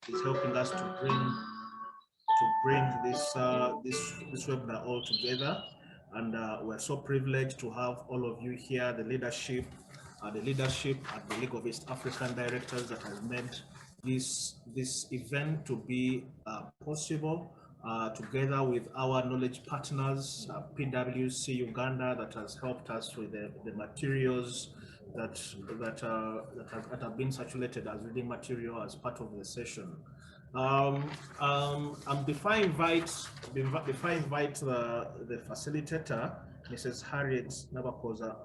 is helping us to bring this webinar all together. And we're so privileged to have all of you here, the leadership at the League of East African Directors that has made this event to be possible, together with our knowledge partners, PwC Uganda, that has helped us with the materials that have been circulated as reading material as part of the session. Before I invite the facilitator, Mrs. Harriet Nabakoza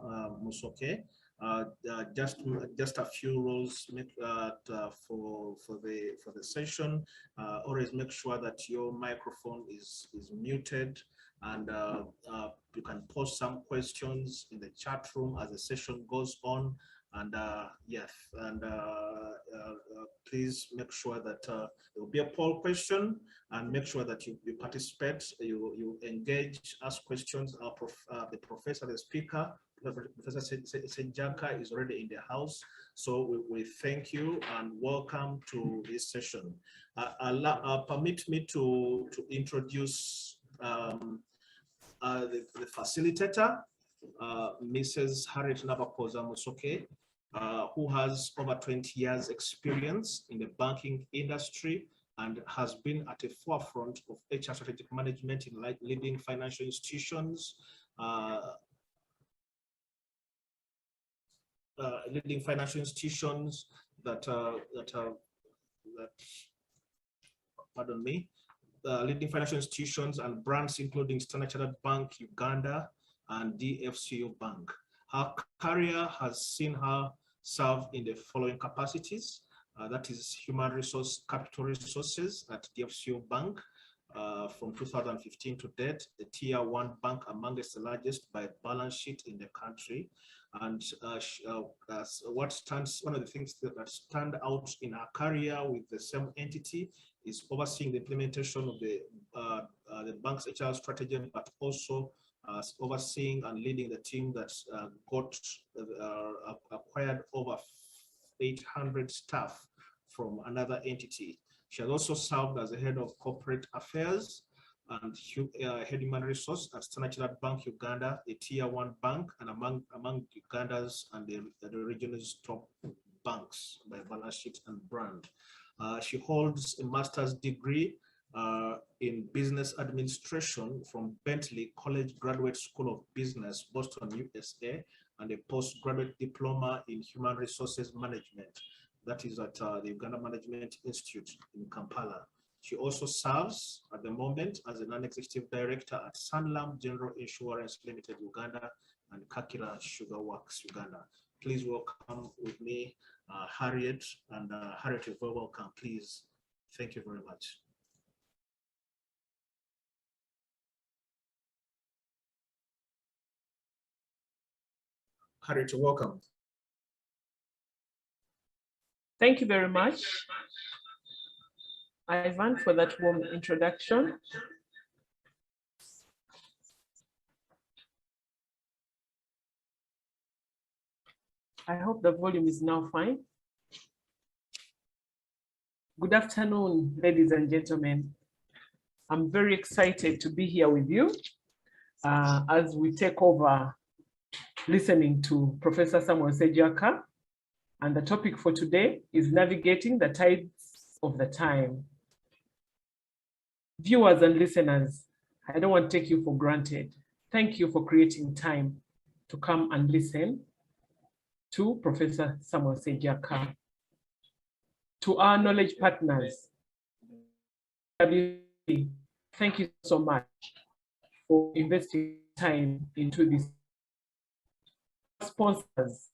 Musoke, just a few rules for the session. Always make sure that your microphone is muted, and you can post some questions in the chat room as the session goes on. And yes, and please make sure that there will be a poll question, and make sure that you participate, you engage, ask questions. The professor, the speaker, Professor Sejjaaka, is already in the house. So we thank you and welcome to this session. Permit me to introduce the facilitator, Mrs. Harriet Nabakoza Musoke, who has over 20 years experience in the banking industry and has been at the forefront of HR strategic management in leading financial institutions, leading financial institutions and brands including Standard Chartered Bank Uganda and DFCU Bank. Her career has seen her serve in the following capacities. That is human resource, capital resources at DFCU Bank from 2015 to date, the Tier 1 bank amongst the largest by balance sheet in the country. And one of the things that stand out in her career with the same entity is overseeing the implementation of the bank's HR strategy, but also overseeing and leading the team that acquired over 800 staff from another entity. She has also served as the head of corporate affairs and head human resource at Standard Chartered Bank Uganda, a Tier 1 bank, and among Uganda's and the region's top banks by balance sheet and brand. She holds a master's degree in business administration from Bentley College Graduate School of Business, Boston, USA, and a postgraduate diploma in human resources management. That is at the Uganda Management Institute in Kampala. She also serves at the moment as a non-executive director at Sanlam General Insurance Limited Uganda and Kakira Sugar Works Uganda. Please welcome with me Harriet, and Harriet, you're very welcome. Please, thank you very much. Harriet, you're welcome. Thank you very much, Ivan, for that warm introduction. I hope the volume is now fine. Good afternoon, ladies and gentlemen. I'm very excited to be here with you as we take over listening to Professor Samuel Sejjaaka. And the topic for today is navigating the tides of the time. Viewers and listeners, I don't want to take you for granted. Thank you for creating time to come and listen to Professor Samuel Sejjaaka. To our knowledge partners, thank you so much for investing time into this. Sponsors,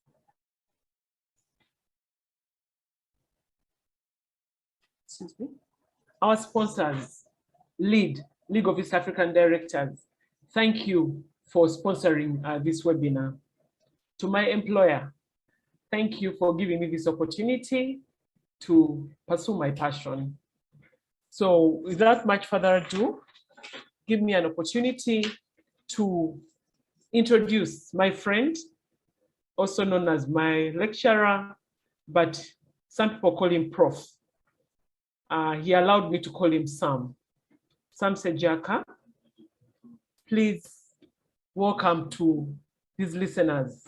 excuse me, our sponsors, League of East African Directors, thank you for sponsoring this webinar. To my employer, thank you for giving me this opportunity to pursue my passion. So without much further ado, give me an opportunity to introduce my friend, also known as my lecturer, but some people call him Prof. he allowed me to call him Sam. Sam Sejjaaka, please welcome to his listeners.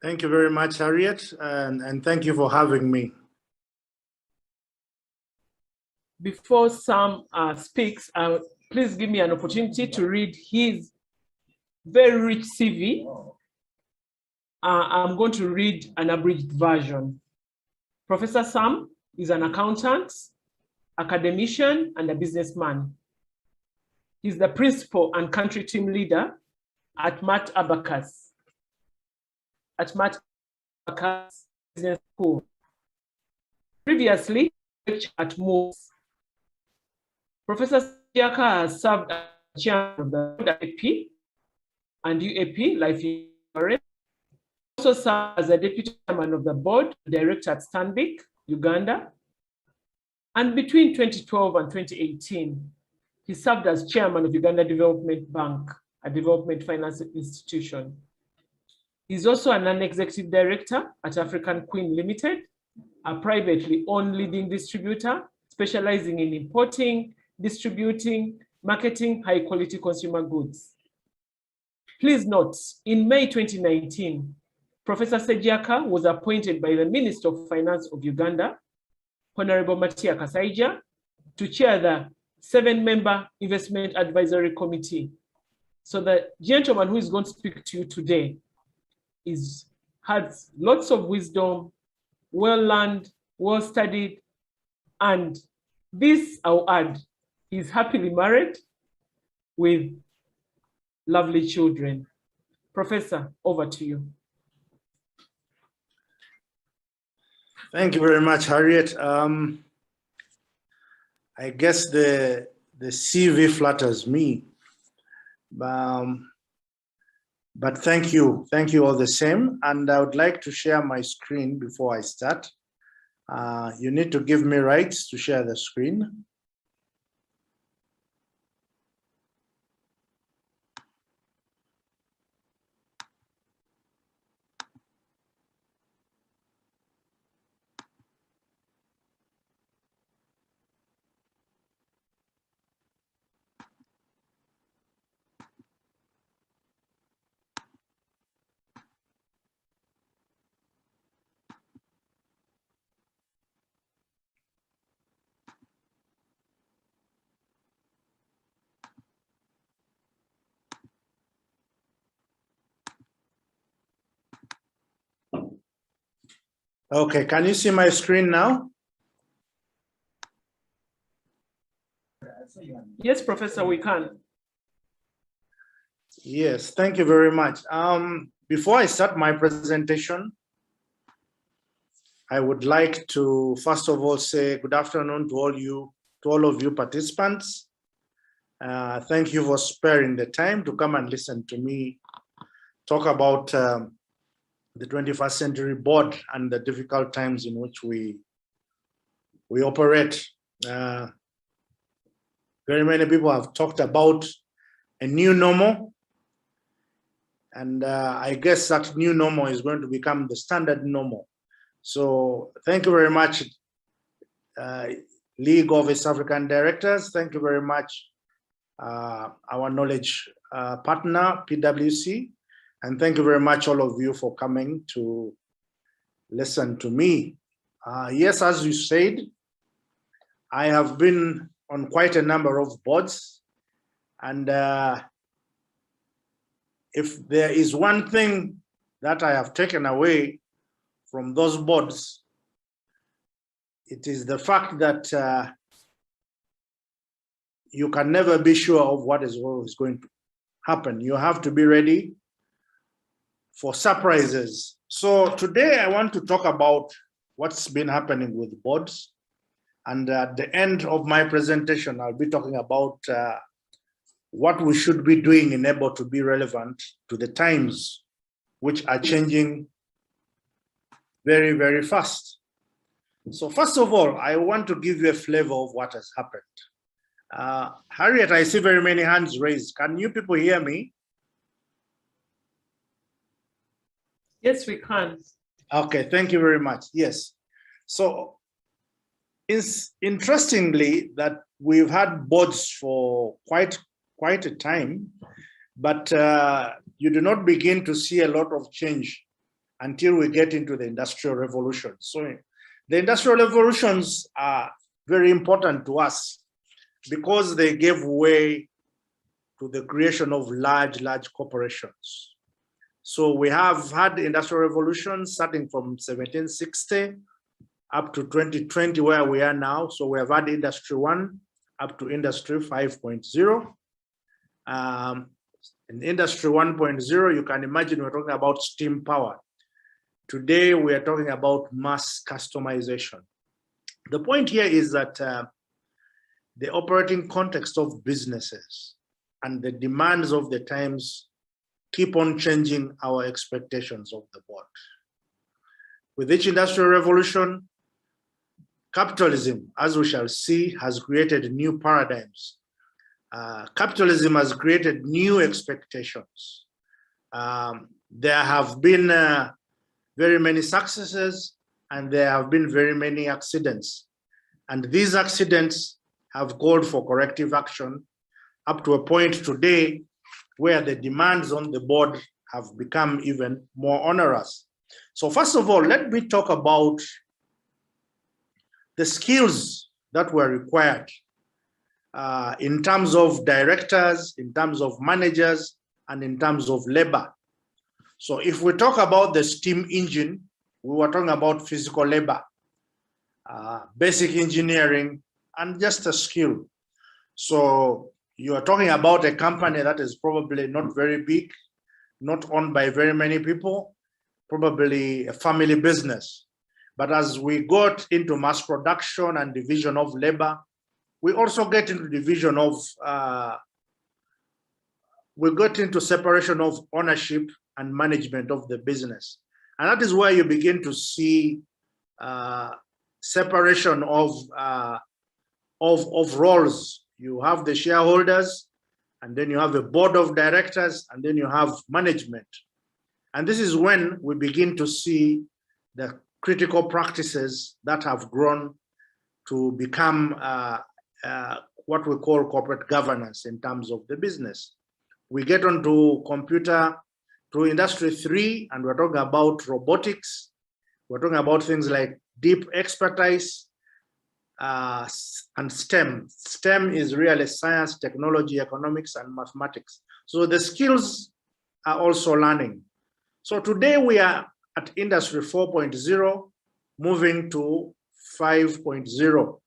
Thank you very much, Harriet, and thank you for having me. Before Sam speaks, please give me an opportunity to read his very rich CV. I'm going to read an abridged version. Professor Sam is an accountant, academician, and a businessman. He's the principal and country team leader at Matt Abacus Business School. Previously, he lectured at Moores. Professor Sejjaaka has served as chairman of the AP and UAP Life Insurance. Also served as a deputy chairman of the board, director at Stanbic, Uganda. And between 2012 and 2018, he served as chairman of Uganda Development Bank, a development finance institution. He's also a non-executive director at African Queen Limited, a privately owned leading distributor specializing in importing, distributing, marketing high-quality consumer goods. Please note, in May 2019, Professor Sejjaaka was appointed by the Minister of Finance of Uganda, Honorable Matia Kasaija, to chair the 7-member Investment Advisory Committee. So the gentleman who is going to speak to you today has lots of wisdom, well-learned, well-studied, and this, I'll add, he's happily married with lovely children. Professor, over to you. Thank you very much, Harriet. I guess the CV flatters me, but thank you all the same. And I would like to share my screen before I start. You need to give me rights to share the screen. Okay, can you see my screen now? Yes, Professor, we can. Yes, thank you very much. Before I start my presentation, I would like to first of all say good afternoon to all of you participants. Thank you for sparing the time to come and listen to me talk about the 21st Century Board and the difficult times in which we operate. Very many people have talked about a new normal, and I guess that new normal is going to become the standard normal. So thank you very much, League of East African Directors. Thank you very much, our knowledge partner, PwC. And thank you very much, all of you, for coming to listen to me. Yes, as you said, I have been on quite a number of boards. And if there is one thing that I have taken away from those boards, it is the fact that you can never be sure of what is going to happen. You have to be ready for surprises. So today I want to talk about what's been happening with boards. And at the end of my presentation, I'll be talking about what we should be doing in order to be relevant to the times, which are changing very, very fast. So first of all, I want to give you a flavor of what has happened. Harriet, I see very many hands raised. Can you people hear me? Yes, we can. Okay, thank you very much. Yes. So it's interestingly that we've had boards for quite a time, but you do not begin to see a lot of change until we get into the Industrial Revolution. So the Industrial Revolutions are very important to us because they gave way to the creation of large corporations. So we have had Industrial Revolution starting from 1760 up to 2020, where we are now. So we have had Industry 1 up to Industry 5.0. In Industry 1.0, you can imagine we're talking about steam power. Today, we are talking about mass customization. The point here is that the operating context of businesses and the demands of the times keep on changing our expectations of the board. With each industrial revolution, capitalism, as we shall see, has created new paradigms. Capitalism has created new expectations. There have been very many successes and there have been very many accidents. And these accidents have called for corrective action up to a point today where the demands on the board have become even more onerous. So first of all, let me talk about the skills that were required in terms of directors, in terms of managers, and in terms of labor. So if we talk about the steam engine, we were talking about physical labor, basic engineering, and just a skill. So you are talking about a company that is probably not very big, not owned by very many people, probably a family business. But as we got into mass production and division of labor, we also get into division of, we got into separation of ownership and management of the business. And that is where you begin to see separation of roles. You have the shareholders, and then you have a board of directors, and then you have management. And this is when we begin to see the critical practices that have grown to become what we call corporate governance in terms of the business. We get onto computer to Industry 3, and we're talking about robotics. We're talking about things like deep expertise and STEM. STEM is really science, technology, economics, and mathematics. So the skills are also learning. So today we are at Industry 4.0, moving to 5.0.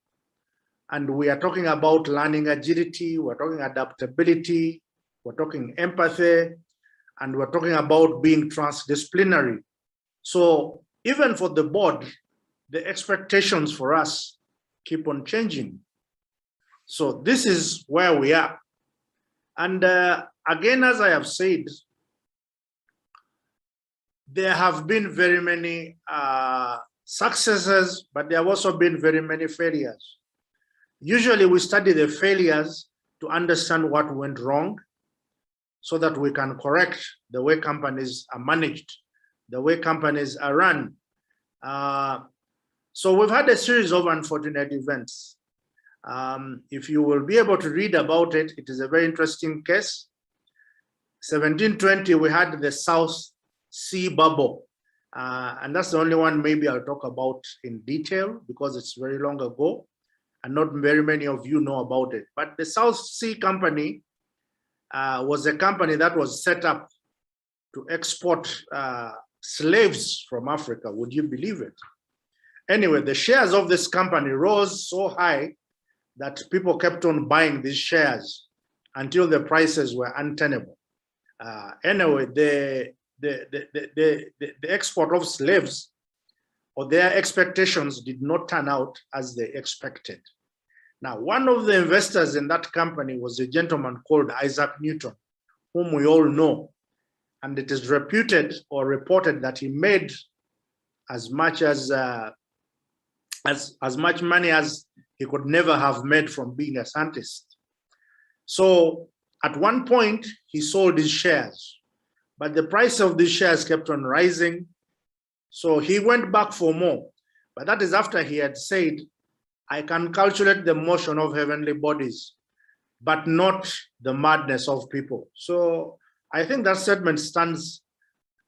And we are talking about learning agility, we're talking adaptability, we're talking empathy, and we're talking about being transdisciplinary. So even for the board, the expectations for us keep on changing. So this is where we are. And again, as I have said, there have been very many successes, but there have also been very many failures. Usually we study the failures to understand what went wrong so that we can correct the way companies are managed, the way companies are run. So we've had a series of unfortunate events. If you will be able to read about it, it is a very interesting case. 1720, we had the South Sea bubble. And that's the only one maybe I'll talk about in detail because it's very long ago and not very many of you know about it. But the South Sea Company was a company that was set up to export slaves from Africa. Would you believe it? Anyway, the shares of this company rose so high that people kept on buying these shares until the prices were untenable. Anyway, the export of slaves or their expectations did not turn out as they expected. Now, one of the investors in that company was a gentleman called Isaac Newton, whom we all know. And it is reputed or reported that he made as much money as he could never have made from being a scientist. So at one point, he sold his shares but the price of these shares kept on rising. So he went back for more. But that is after he had said, I can calculate the motion of heavenly bodies, but not the madness of people. So I think that statement stands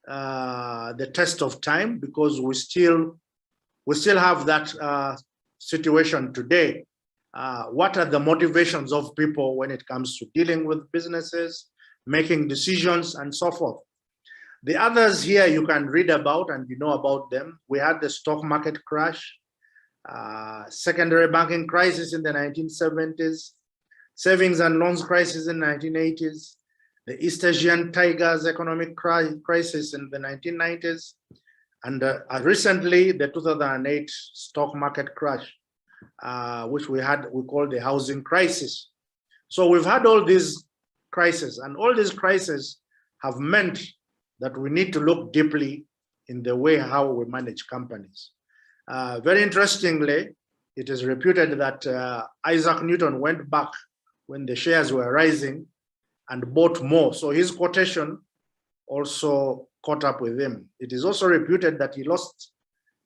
the test of time, because we still have that situation today. What are the motivations of people when it comes to dealing with businesses, making decisions, and so forth? The others here you can read about and you know about them. We had the stock market crash, secondary banking crisis in the 1970s, savings and loans crisis in the 1980s, the East Asian Tigers economic crisis in the 1990s, and recently the 2008 stock market crash, which we call the housing crisis. So we've had all these crises, and all these crises have meant that we need to look deeply in the way how we manage companies. Very interestingly, it is reputed that Isaac Newton went back when the shares were rising and bought more. So his quotation also caught up with him. It is also reputed that he lost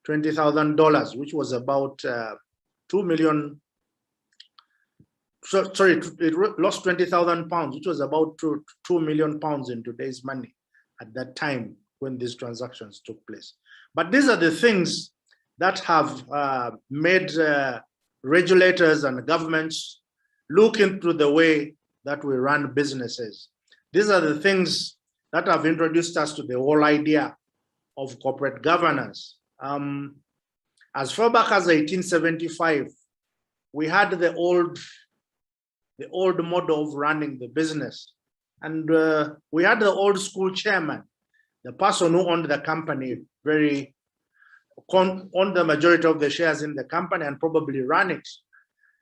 $20,000, which was about 2 million. Sorry, it lost 20,000 pounds, which was about 2 million pounds in today's money at that time when these transactions took place. But these are the things that have made regulators and governments look into the way that we run businesses. These are the things that have introduced us to the whole idea of corporate governance. As far back as 1875, we had the old model of running the business. And we had the old school chairman, the person who owned the company, owned the majority of the shares in the company and probably ran it.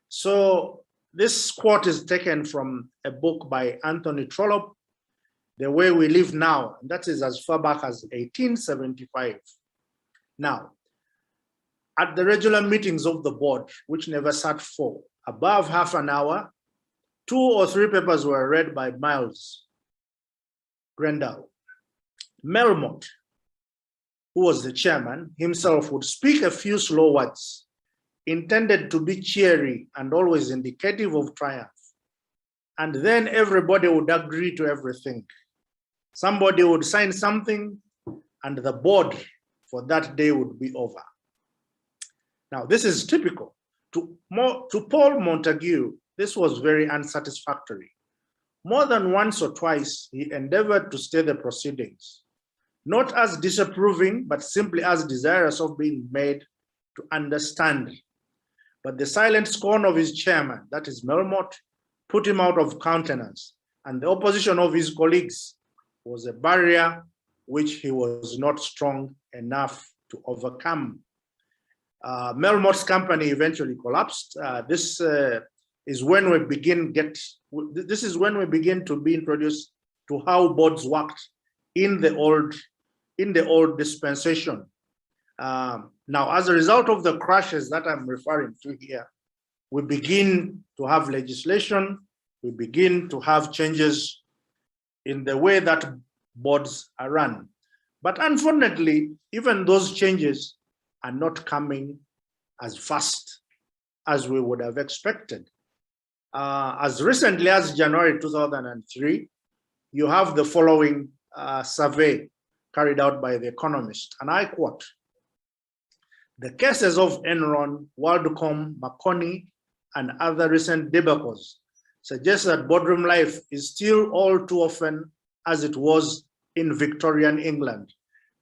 So this quote is taken from a book by Anthony Trollope, The Way We Live Now. And that is as far back as 1875. Now, at the regular meetings of the board, which never sat for above half an hour, 2 or 3 papers were read by Miles Grendel. Melmoth, who was the chairman, himself would speak a few slow words intended to be cheery and always indicative of triumph. And then everybody would agree to everything. Somebody would sign something and the board for that day would be over. Now, this is typical. To Paul Montague, this was very unsatisfactory. More than once or twice, he endeavored to stay the proceedings, not as disapproving, but simply as desirous of being made to understand. But the silent scorn of his chairman, that is Melmoth, put him out of countenance, and the opposition of his colleagues was a barrier which he was not strong enough to overcome. Melmoth's company eventually collapsed. This is when we begin to be introduced to how boards worked in the old dispensation. Now, as a result of the crashes that I'm referring to here, we begin to have legislation, we begin to have changes in the way that boards are run. But unfortunately, even those changes are not coming as fast as we would have expected. As recently as January 2003, you have the following survey carried out by The Economist, and I quote, "The cases of Enron, WorldCom, Marconi, and other recent debacles suggest that boardroom life is still all too often as it was in Victorian England."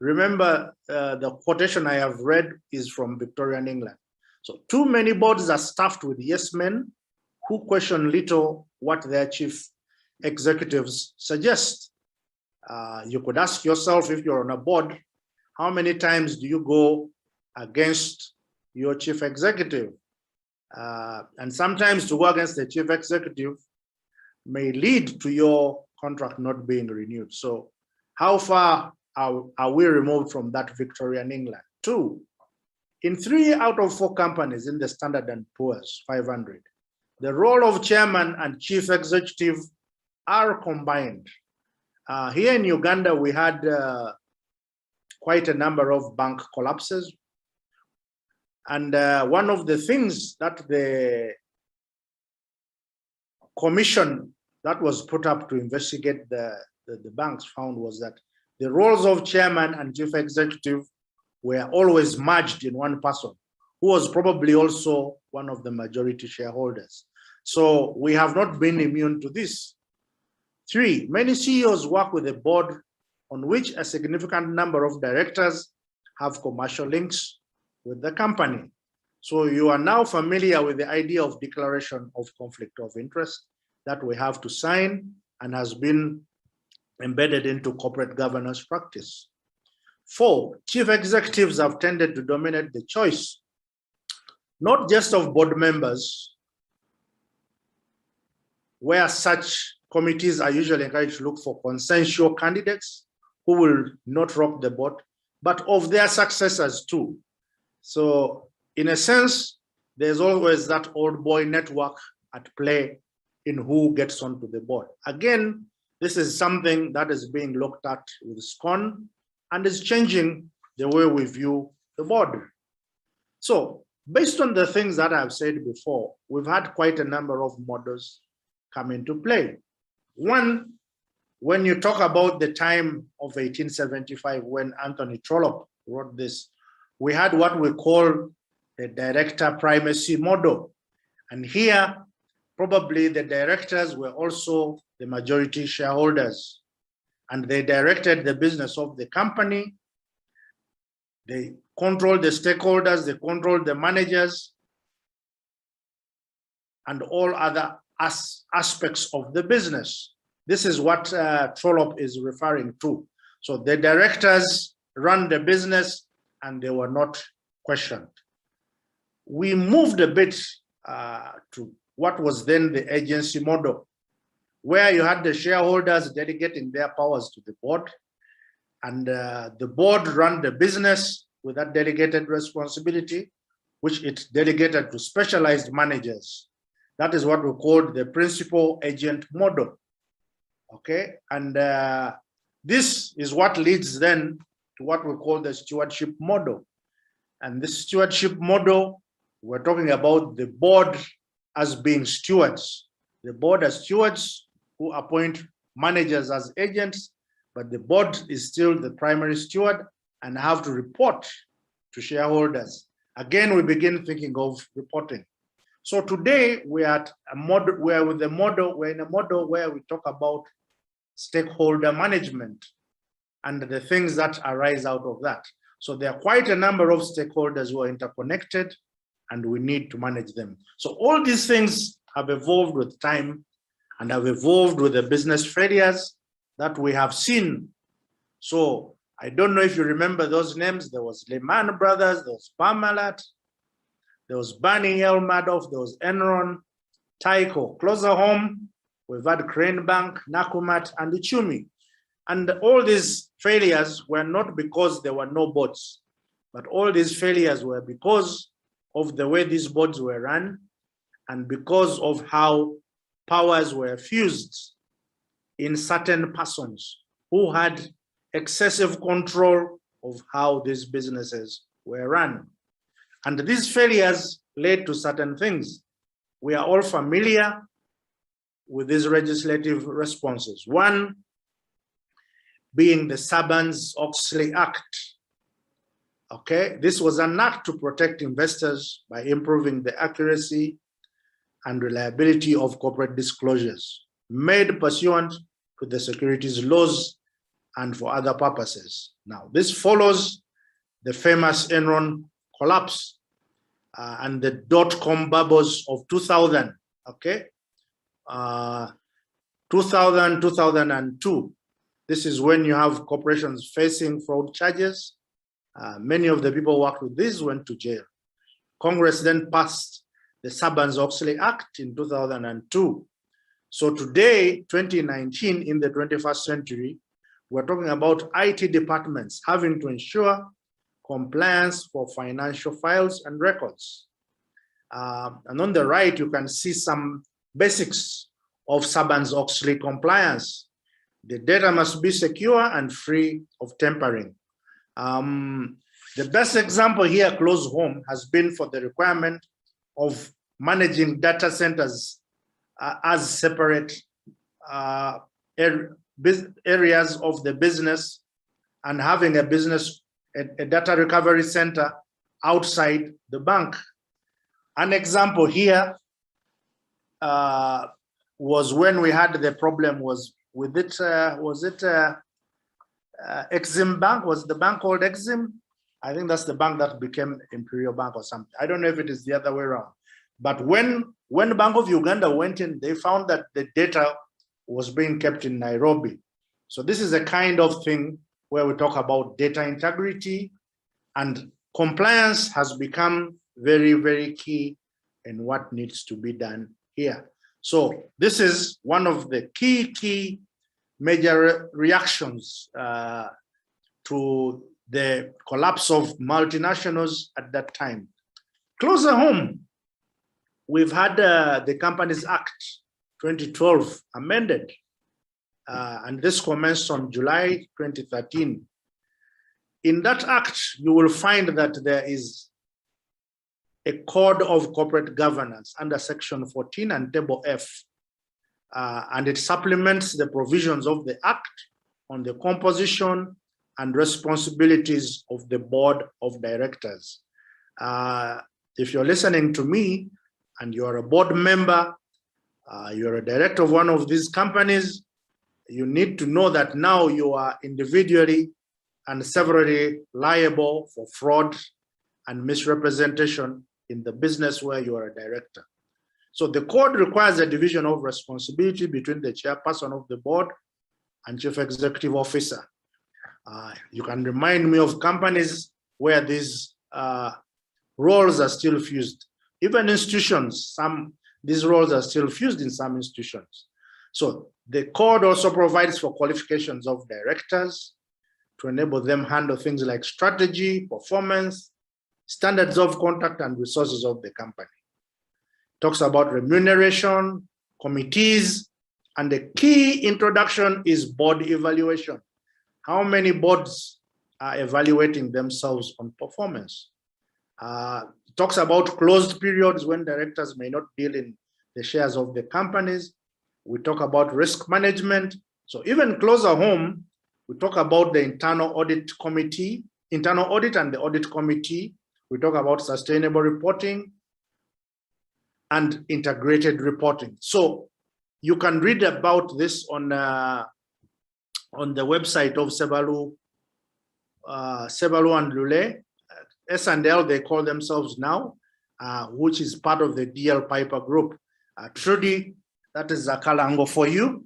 Remember, the quotation I have read is from Victorian England. So too many boards are staffed with yes men who question little what their chief executives suggest. You could ask yourself, if you're on a board, how many times do you go against your chief executive? And sometimes to go against the chief executive may lead to your contract not being renewed. So how far are we removed from that Victorian England? 2, in 3 out of 4 companies in the Standard & Poor's 500, the role of chairman and chief executive are combined. Here in Uganda, we had quite a number of bank collapses. And one of the things that the commission that was put up to investigate the banks found was that the roles of chairman and chief executive were always merged in one person, who was probably also one of the majority shareholders. So we have not been immune to this. 3, many CEOs work with a board on which a significant number of directors have commercial links with the company. So you are now familiar with the idea of declaration of conflict of interest that we have to sign and has been embedded into corporate governance practice. 4, chief executives have tended to dominate the choice, not just of board members, where such committees are usually encouraged to look for consensual candidates who will not rock the boat, but of their successors too. So in a sense, there's always that old boy network at play in who gets onto the board. Again, this is something that is being looked at with scorn and is changing the way we view the board. So based on the things that I've said before, we've had quite a number of models come into play. One, when you talk about the time of 1875, when Anthony Trollope wrote this, we had what we call the director primacy model. And here, probably the directors were also the majority shareholders, and they directed the business of the company. They controlled the stakeholders, they controlled the managers, and all other aspects of the business. This is what Trollope is referring to. So the directors run the business and they were not questioned. We moved a bit to what was then the agency model, where you had the shareholders delegating their powers to the board, and the board ran the business with that delegated responsibility, which it delegated to specialized managers. That is what we called the principal agent model. Okay, and this is what leads then to what we call the stewardship model. And this stewardship model, we're talking about the board as being stewards. The board as stewards who appoint managers as agents, but the board is still the primary steward and have to report to shareholders. Again, we begin thinking of reporting. So today we are at a model, we're in a model where we talk about stakeholder management and the things that arise out of that. So there are quite a number of stakeholders who are interconnected and we need to manage them. So all these things have evolved with time and have evolved with the business failures that we have seen. So I don't know if you remember those names. There was Lehman Brothers, there was Parmalat, there was Barney L. Madoff, there was Enron, Tyco, closer home, we've had Crane Bank, Nakumat, and Uchumi. And all these failures were not because there were no boards, but all these failures were because of the way these boards were run and because of how powers were fused in certain persons who had excessive control of how these businesses were run. And these failures led to certain things. We are all familiar with these legislative responses. One being the Sarbanes-Oxley Act. Okay, this was an act to protect investors by improving the accuracy and reliability of corporate disclosures made pursuant to the securities laws and for other purposes. Now, this follows the famous Enron collapse and the dot-com bubbles of 2000, okay? 2000, 2002. This is when you have corporations facing fraud charges. Many of the people who worked with this went to jail. Congress then passed the Sarbanes-Oxley Act in 2002. So today, 2019, in the 21st century, we're talking about IT departments having to ensure compliance for financial files and records. And on the right, you can see some basics of Sarbanes-Oxley compliance. The data must be secure and free of tampering. The best example here, close home, has been for the requirement of managing data centers as separate areas of the business and having a data recovery center outside the bank. An example here was when we had the problem was with it, Exim Bank? Was the bank called Exim? I think that's the bank that became Imperial Bank or something. I don't know if it is the other way around. But when Bank of Uganda went in, they found that the data was being kept in Nairobi. So this is a kind of thing where we talk about data integrity, and compliance has become very, very key in what needs to be done here. So this is one of the key major reactions to the collapse of multinationals at that time. Closer home, we've had the Companies Act 2012 amended, and this commenced on July 2013. In that act, you will find that there is a code of corporate governance under section 14 and table F, and it supplements the provisions of the act on the composition and responsibilities of the board of directors. If you're listening to me and you're a board member, you're a director of one of these companies, you need to know that now you are individually and severally liable for fraud and misrepresentation in the business where you are a director. So the code requires a division of responsibility between the chairperson of the board and chief executive officer. You can remind me of companies where these roles are still fused. Even institutions, these roles are still fused in some institutions. So the code also provides for qualifications of directors to enable them handle things like strategy, performance, standards of conduct, and resources of the company. Talks about remuneration, committees, and the key introduction is board evaluation. How many boards are evaluating themselves on performance? Talks about closed periods when directors may not deal in the shares of the companies. We talk about risk management. So even closer home, we talk about the internal audit committee, internal audit and the audit committee. We talk about sustainable reporting and integrated reporting. So you can read about this on the website of Sebalu and Lule. S&L, they call themselves now, which is part of the DL Piper Group. Trudy, that is a Kalango for you.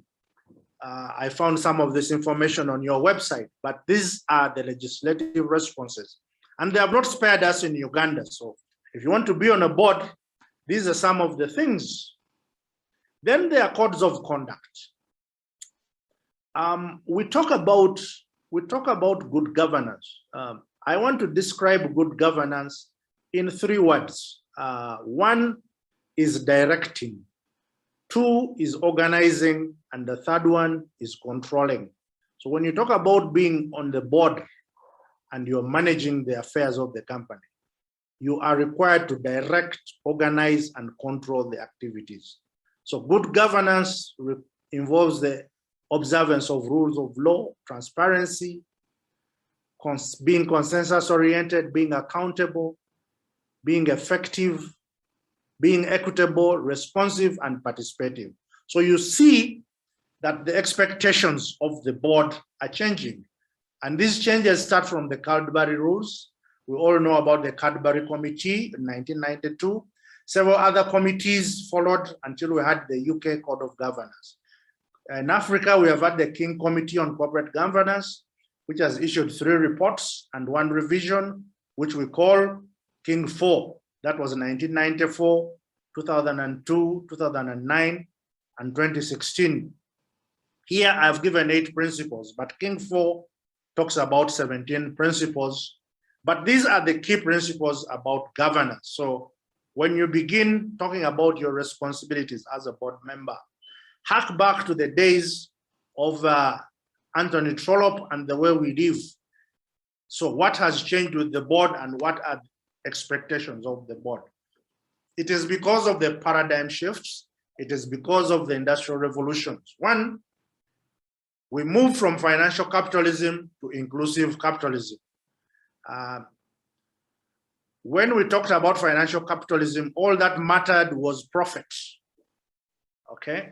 I found some of this information on your website, but these are the legislative responses. And they have not spared us in Uganda. So if you want to be on a board, these are some of the things. Then there are codes of conduct. We talk about good governance. I want to describe good governance in 3 words. 1 is directing, 2 is organizing, and the 3rd one is controlling. So when you talk about being on the board and you're managing the affairs of the company, you are required to direct, organize, and control the activities. So good governance involves the observance of rules of law, transparency, being consensus-oriented, being accountable, being effective, being equitable, responsive, and participative. So you see that the expectations of the board are changing. And these changes start from the Cadbury rules. We all know about the Cadbury Committee in 1992. Several other committees followed until we had the UK Code of Governance. In Africa, we have had the King Committee on Corporate Governance, which has issued 3 reports and 1 revision, which we call King 4. That was 1994, 2002, 2009, and 2016. Here I've given 8 principles, but King 4 talks about 17 principles. But these are the key principles about governance. So when you begin talking about your responsibilities as a board member, hark back to the days of Anthony Trollope and the way we live. So what has changed with the board and what are expectations of the board? It is because of the paradigm shifts. It is because of the industrial revolutions. One, we moved from financial capitalism to inclusive capitalism. When we talked about financial capitalism, all that mattered was profit. Okay.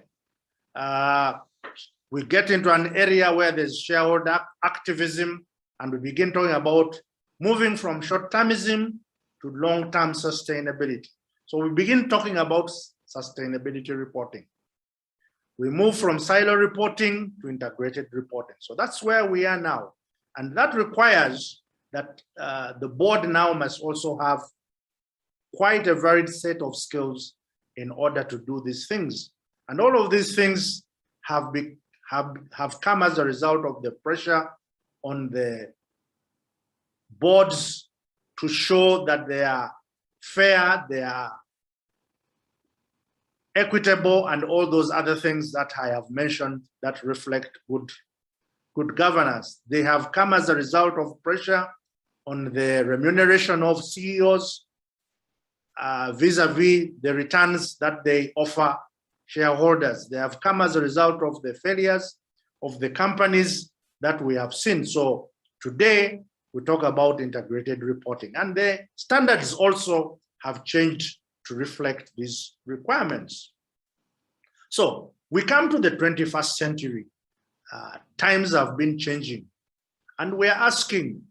We get into an area where there's shareholder activism, and we begin talking about moving from short-termism to long-term sustainability. So we begin talking about sustainability reporting. We move from silo reporting to integrated reporting. So that's where we are now. And that requires that the board now must also have quite a varied set of skills in order to do these things. And all of these things have come as a result of the pressure on the boards to show that they are fair, they are equitable, and all those other things that I have mentioned that reflect good governance. They have come as a result of pressure on the remuneration of CEOs vis-a-vis the returns that they offer shareholders. They have come as a result of the failures of the companies that we have seen. So today we talk about integrated reporting, and the standards also have changed to reflect these requirements. So we come to the 21st century. Times have been changing, and we're asking,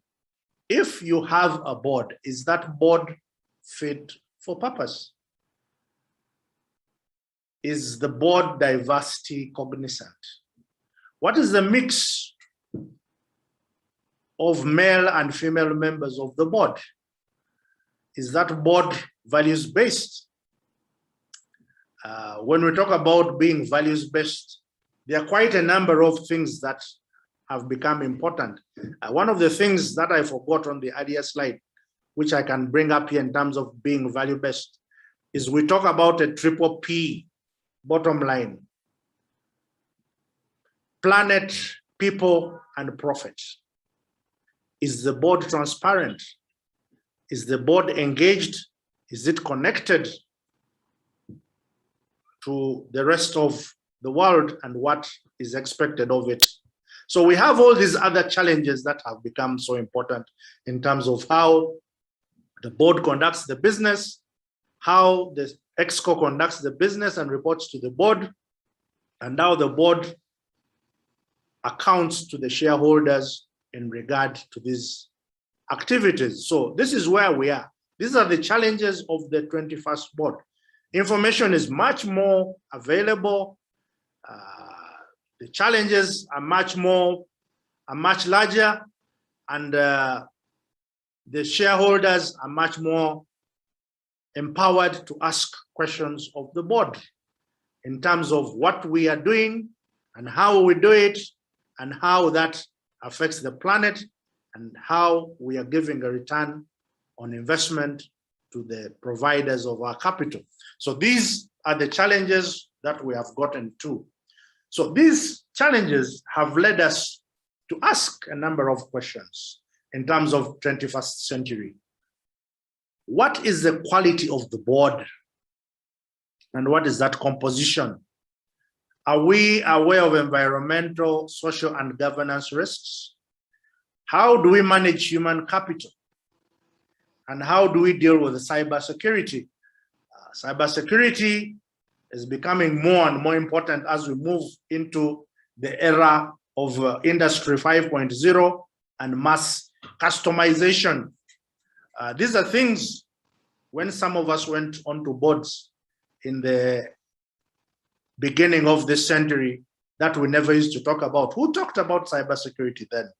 if you have a board, is that board fit for purpose? Is the board diversity cognizant? What is the mix of male and female members of the board? Is that board values-based? When we talk about being values-based, there are quite a number of things that have become important. One of the things that I forgot on the earlier slide, which I can bring up here in terms of being value-based, is we talk about a triple P bottom line: planet, people, and profit. Is the board transparent? Is the board engaged? Is it connected to the rest of the world and what is expected of it? So we have all these other challenges that have become so important in terms of how the board conducts the business, how the ExCo conducts the business and reports to the board, and how the board accounts to the shareholders in regard to these activities. So this is where we are. These are the challenges of the 21st board. Information is much more available. The challenges are much larger, and the shareholders are much more empowered to ask questions of the board in terms of what we are doing and how we do it and how that affects the planet and how we are giving a return on investment to the providers of our capital. So these are the challenges that we have gotten to. So these challenges have led us to ask a number of questions in terms of 21st century. What is the quality of the board? And what is that composition? Are we aware of environmental, social, and governance risks? How do we manage human capital? And how do we deal with cybersecurity? Cybersecurity is becoming more and more important as we move into the era of Industry 5.0 and mass customization. These are things, when some of us went onto boards in the beginning of this century, that we never used to talk about. Who talked about cybersecurity then?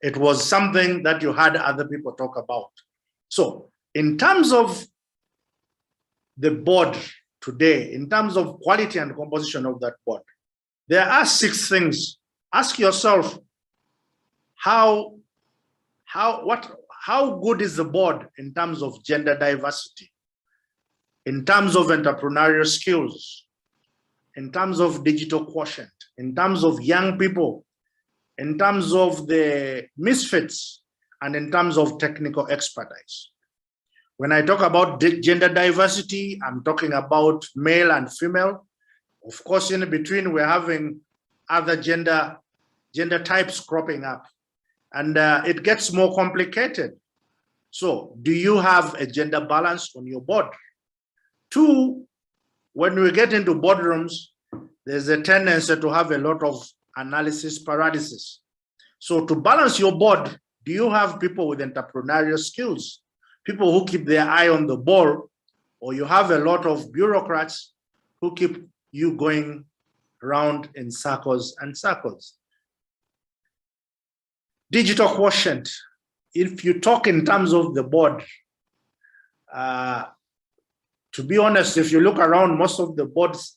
It was something that you had other people talk about. So in terms of the board today, in terms of quality and composition of that board, there are 6 things. Ask yourself, how good is the board in terms of gender diversity, in terms of entrepreneurial skills, in terms of digital quotient, in terms of young people, in terms of the misfits, and in terms of technical expertise. When I talk about gender diversity, I'm talking about male and female. Of course, in between, we're having other gender types cropping up, and it gets more complicated. So do you have a gender balance on your board? Two, when we get into boardrooms, there's a tendency to have a lot of analysis paralysis. So to balance your board, do you have people with entrepreneurial skills, people who keep their eye on the ball, or you have a lot of bureaucrats who keep you going round in circles and circles? Digital quotient. If you talk in terms of the board, to be honest, if you look around, most of the boards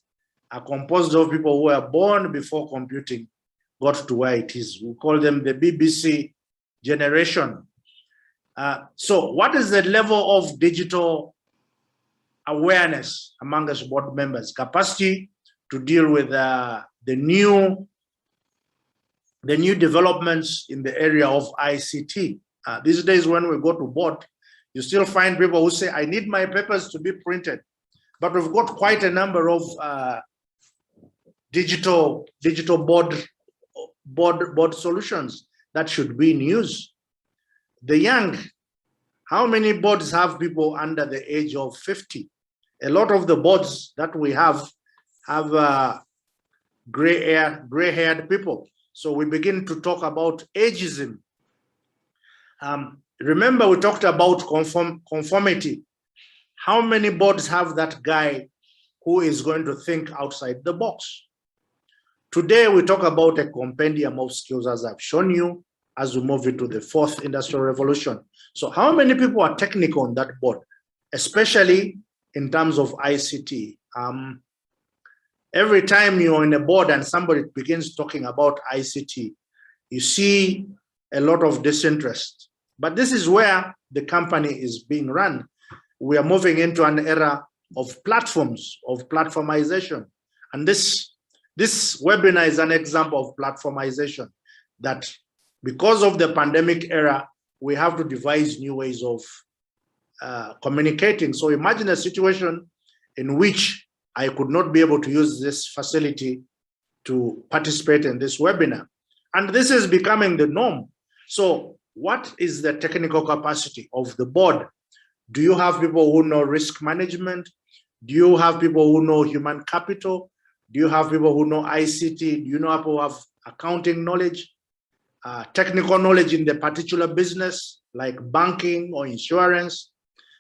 are composed of people who were born before computing got to where it is. We call them the BBC generation. So what is the level of digital awareness among us board members, capacity to deal with the new developments in the area of ICT? These days when we go to board, you still find people who say, I need my papers to be printed. But we've got quite a number of digital board solutions that should be in use. The young, how many boards have people under the age of 50? A lot of the boards that we have gray-haired people. So we begin to talk about ageism. Remember, we talked about conformity. How many boards have that guy who is going to think outside the box? Today, we talk about a compendium of skills, as I've shown you, as we move into the fourth industrial revolution. So how many people are technical on that board, especially in terms of ICT? Every time you're on a board and somebody begins talking about ICT, you see a lot of disinterest. But this is where the company is being run. We are moving into an era of platforms, of platformization. And this webinar is an example of platformization, that because of the pandemic era, we have to devise new ways of communicating. So imagine a situation in which I could not be able to use this facility to participate in this webinar. And this is becoming the norm. So what is the technical capacity of the board? Do you have people who know risk management? Do you have people who know human capital? Do you have people who know ICT? Do you know people who have accounting knowledge, technical knowledge in the particular business, like banking or insurance?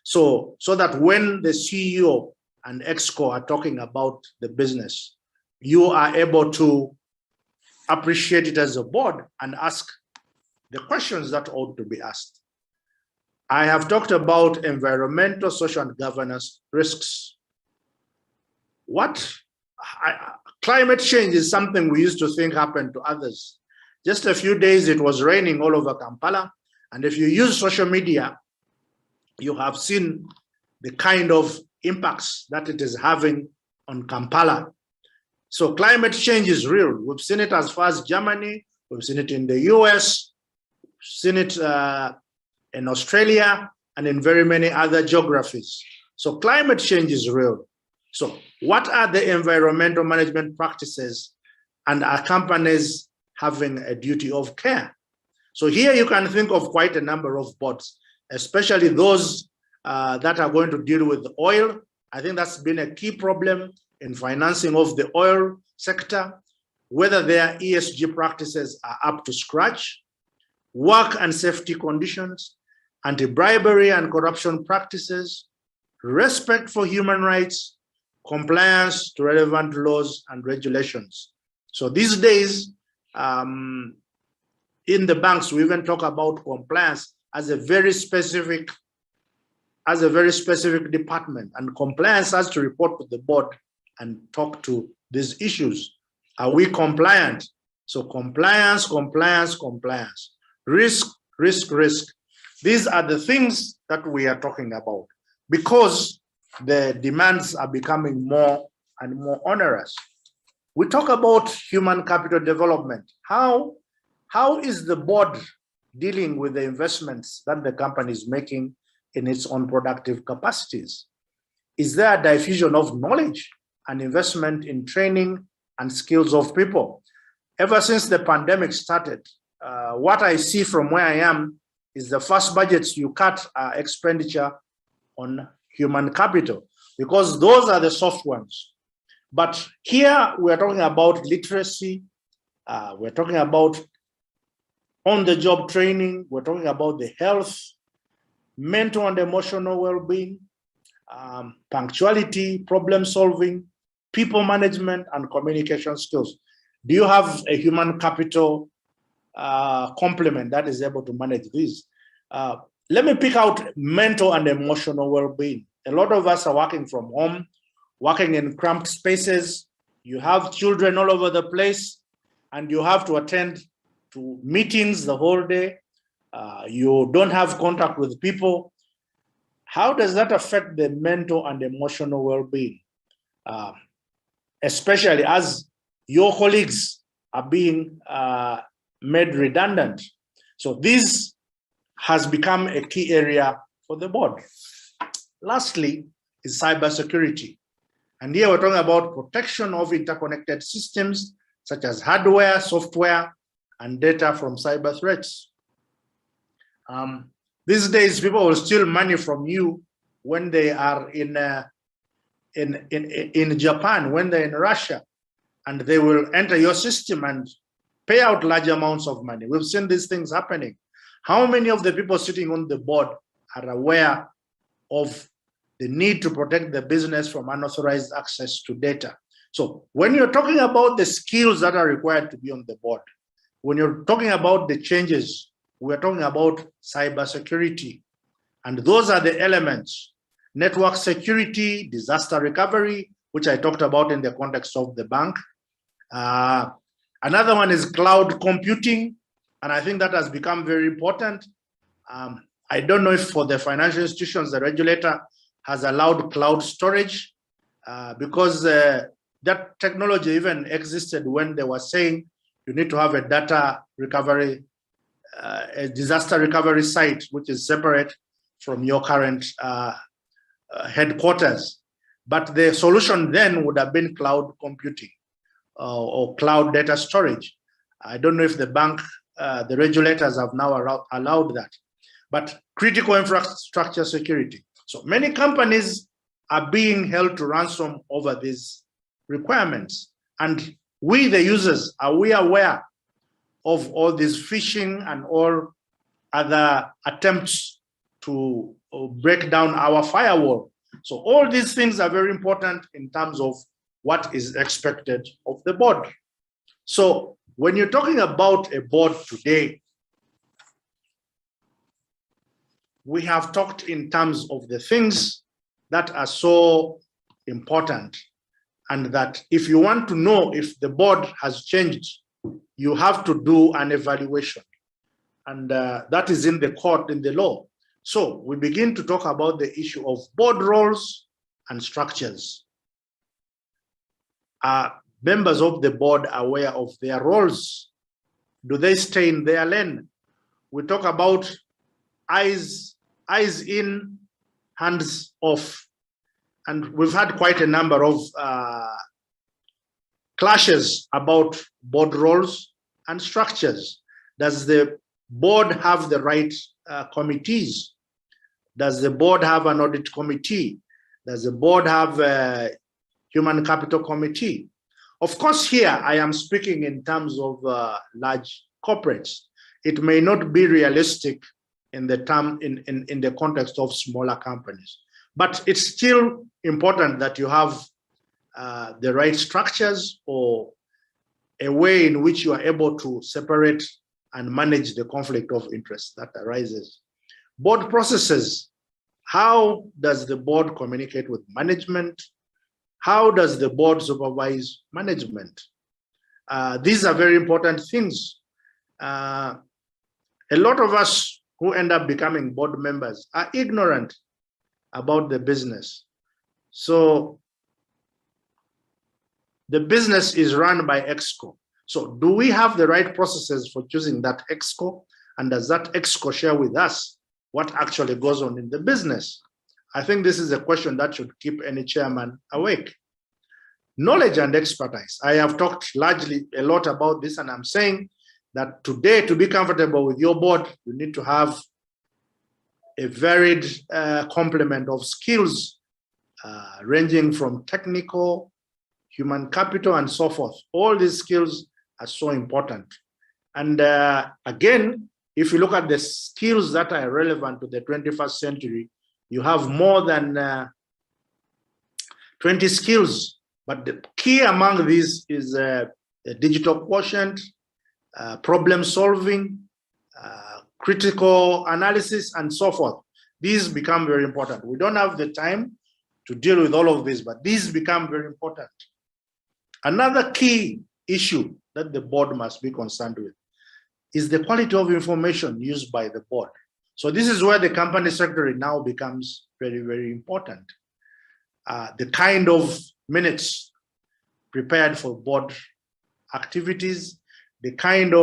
So that when the CEO and ExCo are talking about the business, you are able to appreciate it as a board and ask the questions that ought to be asked. I have talked about environmental, social, and governance risks. Climate change is something we used to think happened to others. Just a few days, it was raining all over Kampala. And if you use social media, you have seen the kind of impacts that it is having on Kampala. So climate change is real. We've seen it as far as Germany. We've seen it in the US, seen it in Australia, and in very many other geographies. So climate change is real. So what are the environmental management practices, and are companies having a duty of care? So here you can think of quite a number of boards, especially those that are going to deal with oil. I think that's been a key problem in financing of the oil sector, whether their ESG practices are up to scratch, work and safety conditions, anti-bribery and corruption practices, respect for human rights, compliance to relevant laws and regulations. So these days, in the banks, we even talk about compliance as a very specific department, and compliance has to report to the board and talk to these issues. Are we compliant? So compliance, compliance, compliance. Risk, risk, risk. These are the things that we are talking about, because the demands are becoming more and more onerous. We talk about human capital development. How how is the board dealing with the investments that the company is making in its own productive capacities? Is there a diffusion of knowledge and investment in training and skills of people? Ever since the pandemic started, what I see from where I am is the first budgets you cut are expenditure on human capital, because those are the soft ones. But here we're talking about literacy, we're talking about on-the-job training, we're talking about the health, mental and emotional well-being, punctuality, problem solving, people management, and communication skills. Do you have a human capital complement that is able to manage these? Let me pick out mental and emotional well-being. A lot of us are working from home, working in cramped spaces. You have children all over the place, and you have to attend to meetings the whole day. You don't have contact with people. How does that affect the mental and emotional well-being? Especially as your colleagues are being made redundant. So this has become a key area for the board. Lastly is cybersecurity. And here we're talking about protection of interconnected systems such as hardware, software, and data from cyber threats. These days, people will steal money from you when they are in Japan, when they're in Russia, and they will enter your system and pay out large amounts of money. We've seen these things happening. How many of the people sitting on the board are aware of the need to protect the business from unauthorized access to data? So when you're talking about the skills that are required to be on the board, when you're talking about the changes, we're talking about cybersecurity. And those are the elements: network security, disaster recovery, which I talked about in the context of the bank. Another one is cloud computing, and I think that has become very important. I don't know if for the financial institutions, the regulator has allowed cloud storage, because that technology even existed when they were saying you need to have a data recovery, a disaster recovery site, which is separate from your current headquarters. But the solution then would have been cloud computing or cloud data storage. I don't know if the bank, the regulators have now allowed that. But critical infrastructure security. So many companies are being held to ransom over these requirements. And we, the users, are we aware of all this phishing and all other attempts to break down our firewall? So all these things are very important in terms of what is expected of the board. So when you're talking about a board today, we have talked in terms of the things that are so important, and that if you want to know if the board has changed, you have to do an evaluation. And that is in the court, in the law. So we begin to talk about the issue of board roles and structures. Are members of the board aware of their roles? Do they stay in their lane? We talk about eyes in, hands off. And we've had quite a number of clashes about board roles and structures. Does the board have the right committees? Does the board have an audit committee? Does the board have a human capital committee? Of course, here I am speaking in terms of large corporates. It may not be realistic in the term in the context of smaller companies, but it's still important that you have the right structures or a way in which you are able to separate and manage the conflict of interest that arises. Board processes. How does the board communicate with management? How does the board supervise management? These are very important things. A lot of us who end up becoming board members are ignorant about the business. So the business is run by EXCO. So do we have the right processes for choosing that exco? And does that exco share with us what actually goes on in the business? I think this is a question that should keep any chairman awake. Knowledge and expertise. I have talked largely a lot about this, and I'm saying that today, to be comfortable with your board, you need to have a varied complement of skills, ranging from technical, human capital, and so forth. All these skills are so important. And again, if you look at the skills that are relevant to the 21st century, you have more than 20 skills. But the key among these is a digital quotient, problem solving, critical analysis, and so forth. These become very important. We don't have the time to deal with all of this, but these become very important. Another key issue that the board must be concerned with is the quality of information used by the board. So this is where the company secretary now becomes very, very important. The kind of minutes prepared for board activities, the kind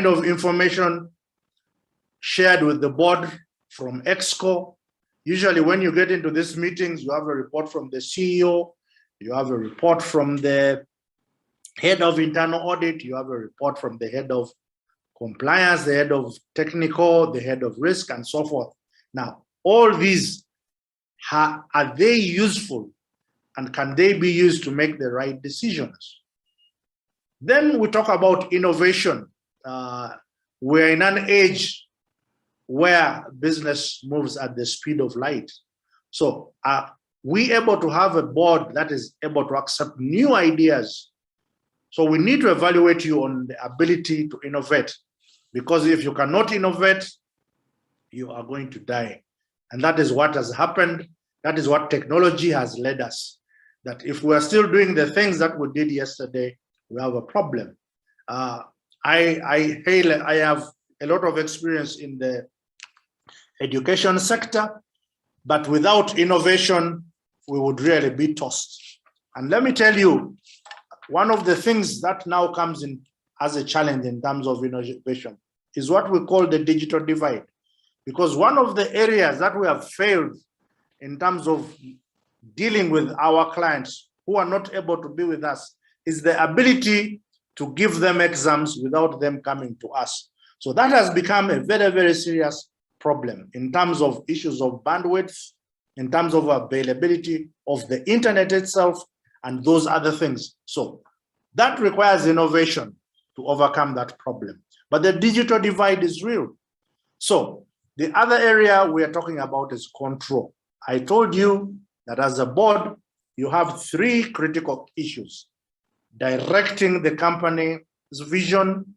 of information shared with the board from EXCO. Usually when you get into these meetings, you have a report from the CEO, you have a report from the head of internal audit, you have a report from the head of compliance, the head of technical, the head of risk, and so forth. Now, all these, are they useful, and can they be used to make the right decisions? Then we talk about innovation. We're in an age where business moves at the speed of light. So are we able to have a board that is able to accept new ideas? So we need to evaluate you on the ability to innovate, because if you cannot innovate, you are going to die. And that is what has happened. That is what technology has led us. That if we are still doing the things that we did yesterday, we have a problem. I have a lot of experience in the education sector, but without innovation, we would really be tossed. And let me tell you, one of the things that now comes in as a challenge in terms of innovation is what we call the digital divide. Because one of the areas that we have failed in terms of dealing with our clients who are not able to be with us is the ability to give them exams without them coming to us. So that has become a very, very serious problem in terms of issues of bandwidth, in terms of availability of the internet itself, and those other things. So that requires innovation to overcome that problem. But the digital divide is real. So the other area we are talking about is control. I told you that as a board, you have three critical issues: directing the company's vision,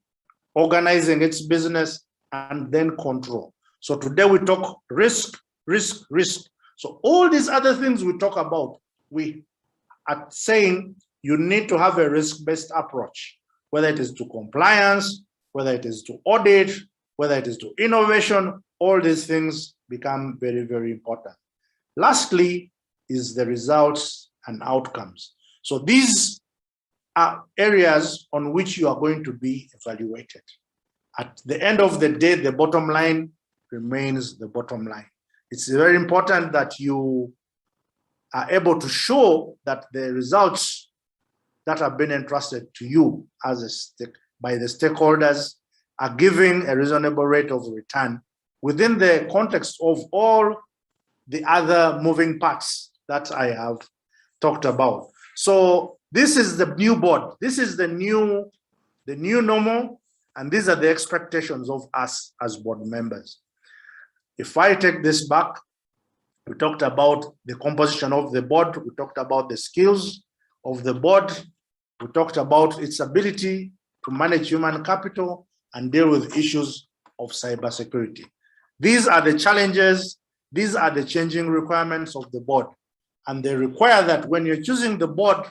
organizing its business, and then control. So today we talk risk, risk, risk. So all these other things we talk about, we are saying you need to have a risk-based approach, whether it is to compliance, whether it is to audit, whether it is to innovation. All these things become very, very important. Lastly is the results and outcomes. So these are areas on which you are going to be evaluated. At the end of the day, the bottom line remains the bottom line. It's very important that you are able to show that the results that have been entrusted to you as by the stakeholders are giving a reasonable rate of return within the context of all the other moving parts that I have talked about. So this is the new board. This is the new normal, and these are the expectations of us as board members. If I take this back, we talked about the composition of the board. We talked about the skills of the board. We talked about its ability to manage human capital and deal with issues of cybersecurity. These are the challenges. These are the changing requirements of the board. And they require that when you're choosing the board,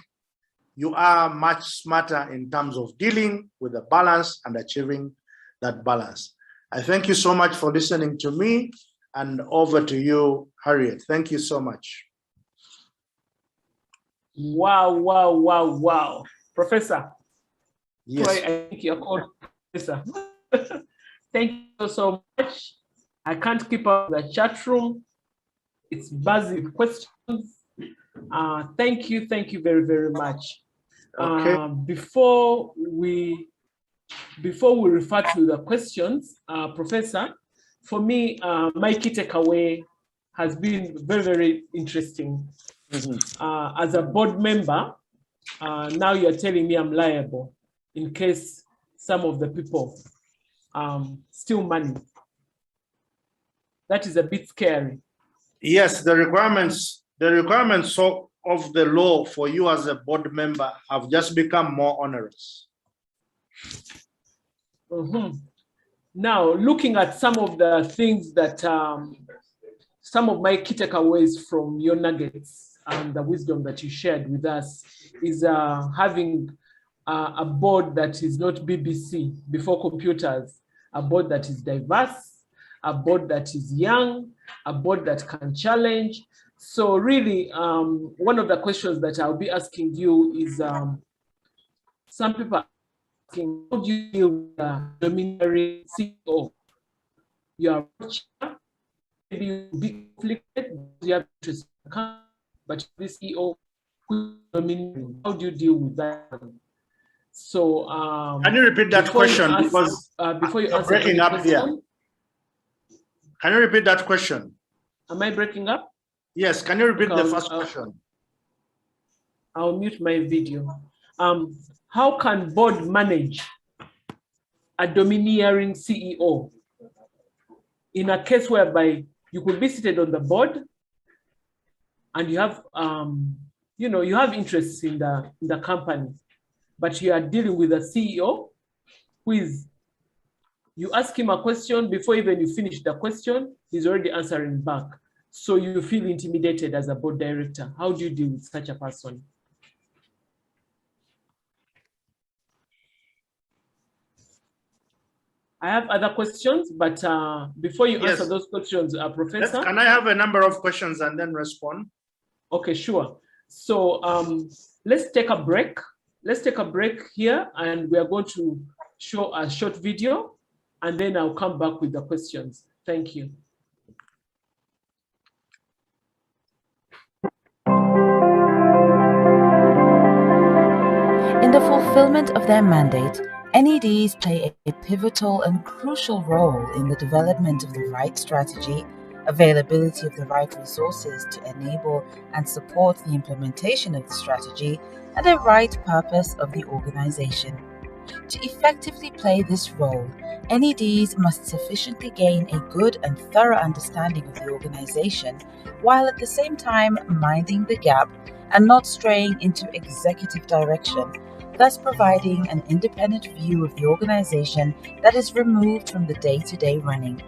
you are much smarter in terms of dealing with the balance and achieving that balance. I thank you so much for listening to me, and over to you, Harriet. Thank you so much. Wow, wow, wow, wow. Professor, Yes. I think you're called Professor. Thank you so much. I can't keep up the chat room. It's buzzing with questions. Thank you very, very much. Okay. Before we refer to the questions, Professor, for me, my key takeaway has been very, very interesting. As a board member, now you're telling me I'm liable in case some of the people steal money. That is a bit scary. Yes, the requirements of the law for you as a board member have just become more onerous. Now, looking at some of the things that, some of my key takeaways from your nuggets and the wisdom that you shared with us is having a board that is not BBC before computers, a board that is diverse, a board that is young, a board that can challenge. So really, one of the questions that I'll be asking you is, some people are asking, how do you deal with the domineering CEO? You are maybe you'll be conflicted, you have interest, but this CEO who is domineering, how do you deal with that? So can you repeat that question? Before you answer breaking up question, here. Can you repeat that question? Am I breaking up? Yes, can you repeat the first question? I'll mute my video. How can board manage a domineering CEO in a case whereby you could be seated on the board and you have, you have interests in the company, but you are dealing with a CEO who is, you ask him a question, before even you finish the question, he's already answering back. So you feel intimidated as a board director. How do you deal with such a person? I have other questions, but before you answer those questions, Professor. Can I have a number of questions and then respond? Okay, sure. So let's take a break. Let's take a break here, and we are going to show a short video, and then I'll come back with the questions. Thank you. In the fulfillment of their mandate, NEDs play a pivotal and crucial role in the development of the right strategy, availability of the right resources to enable and support the implementation of the strategy, and the right purpose of the organization. To effectively play this role, NEDs must sufficiently gain a good and thorough understanding of the organization, while at the same time minding the gap and not straying into executive direction, thus providing an independent view of the organization that is removed from the day-to-day running.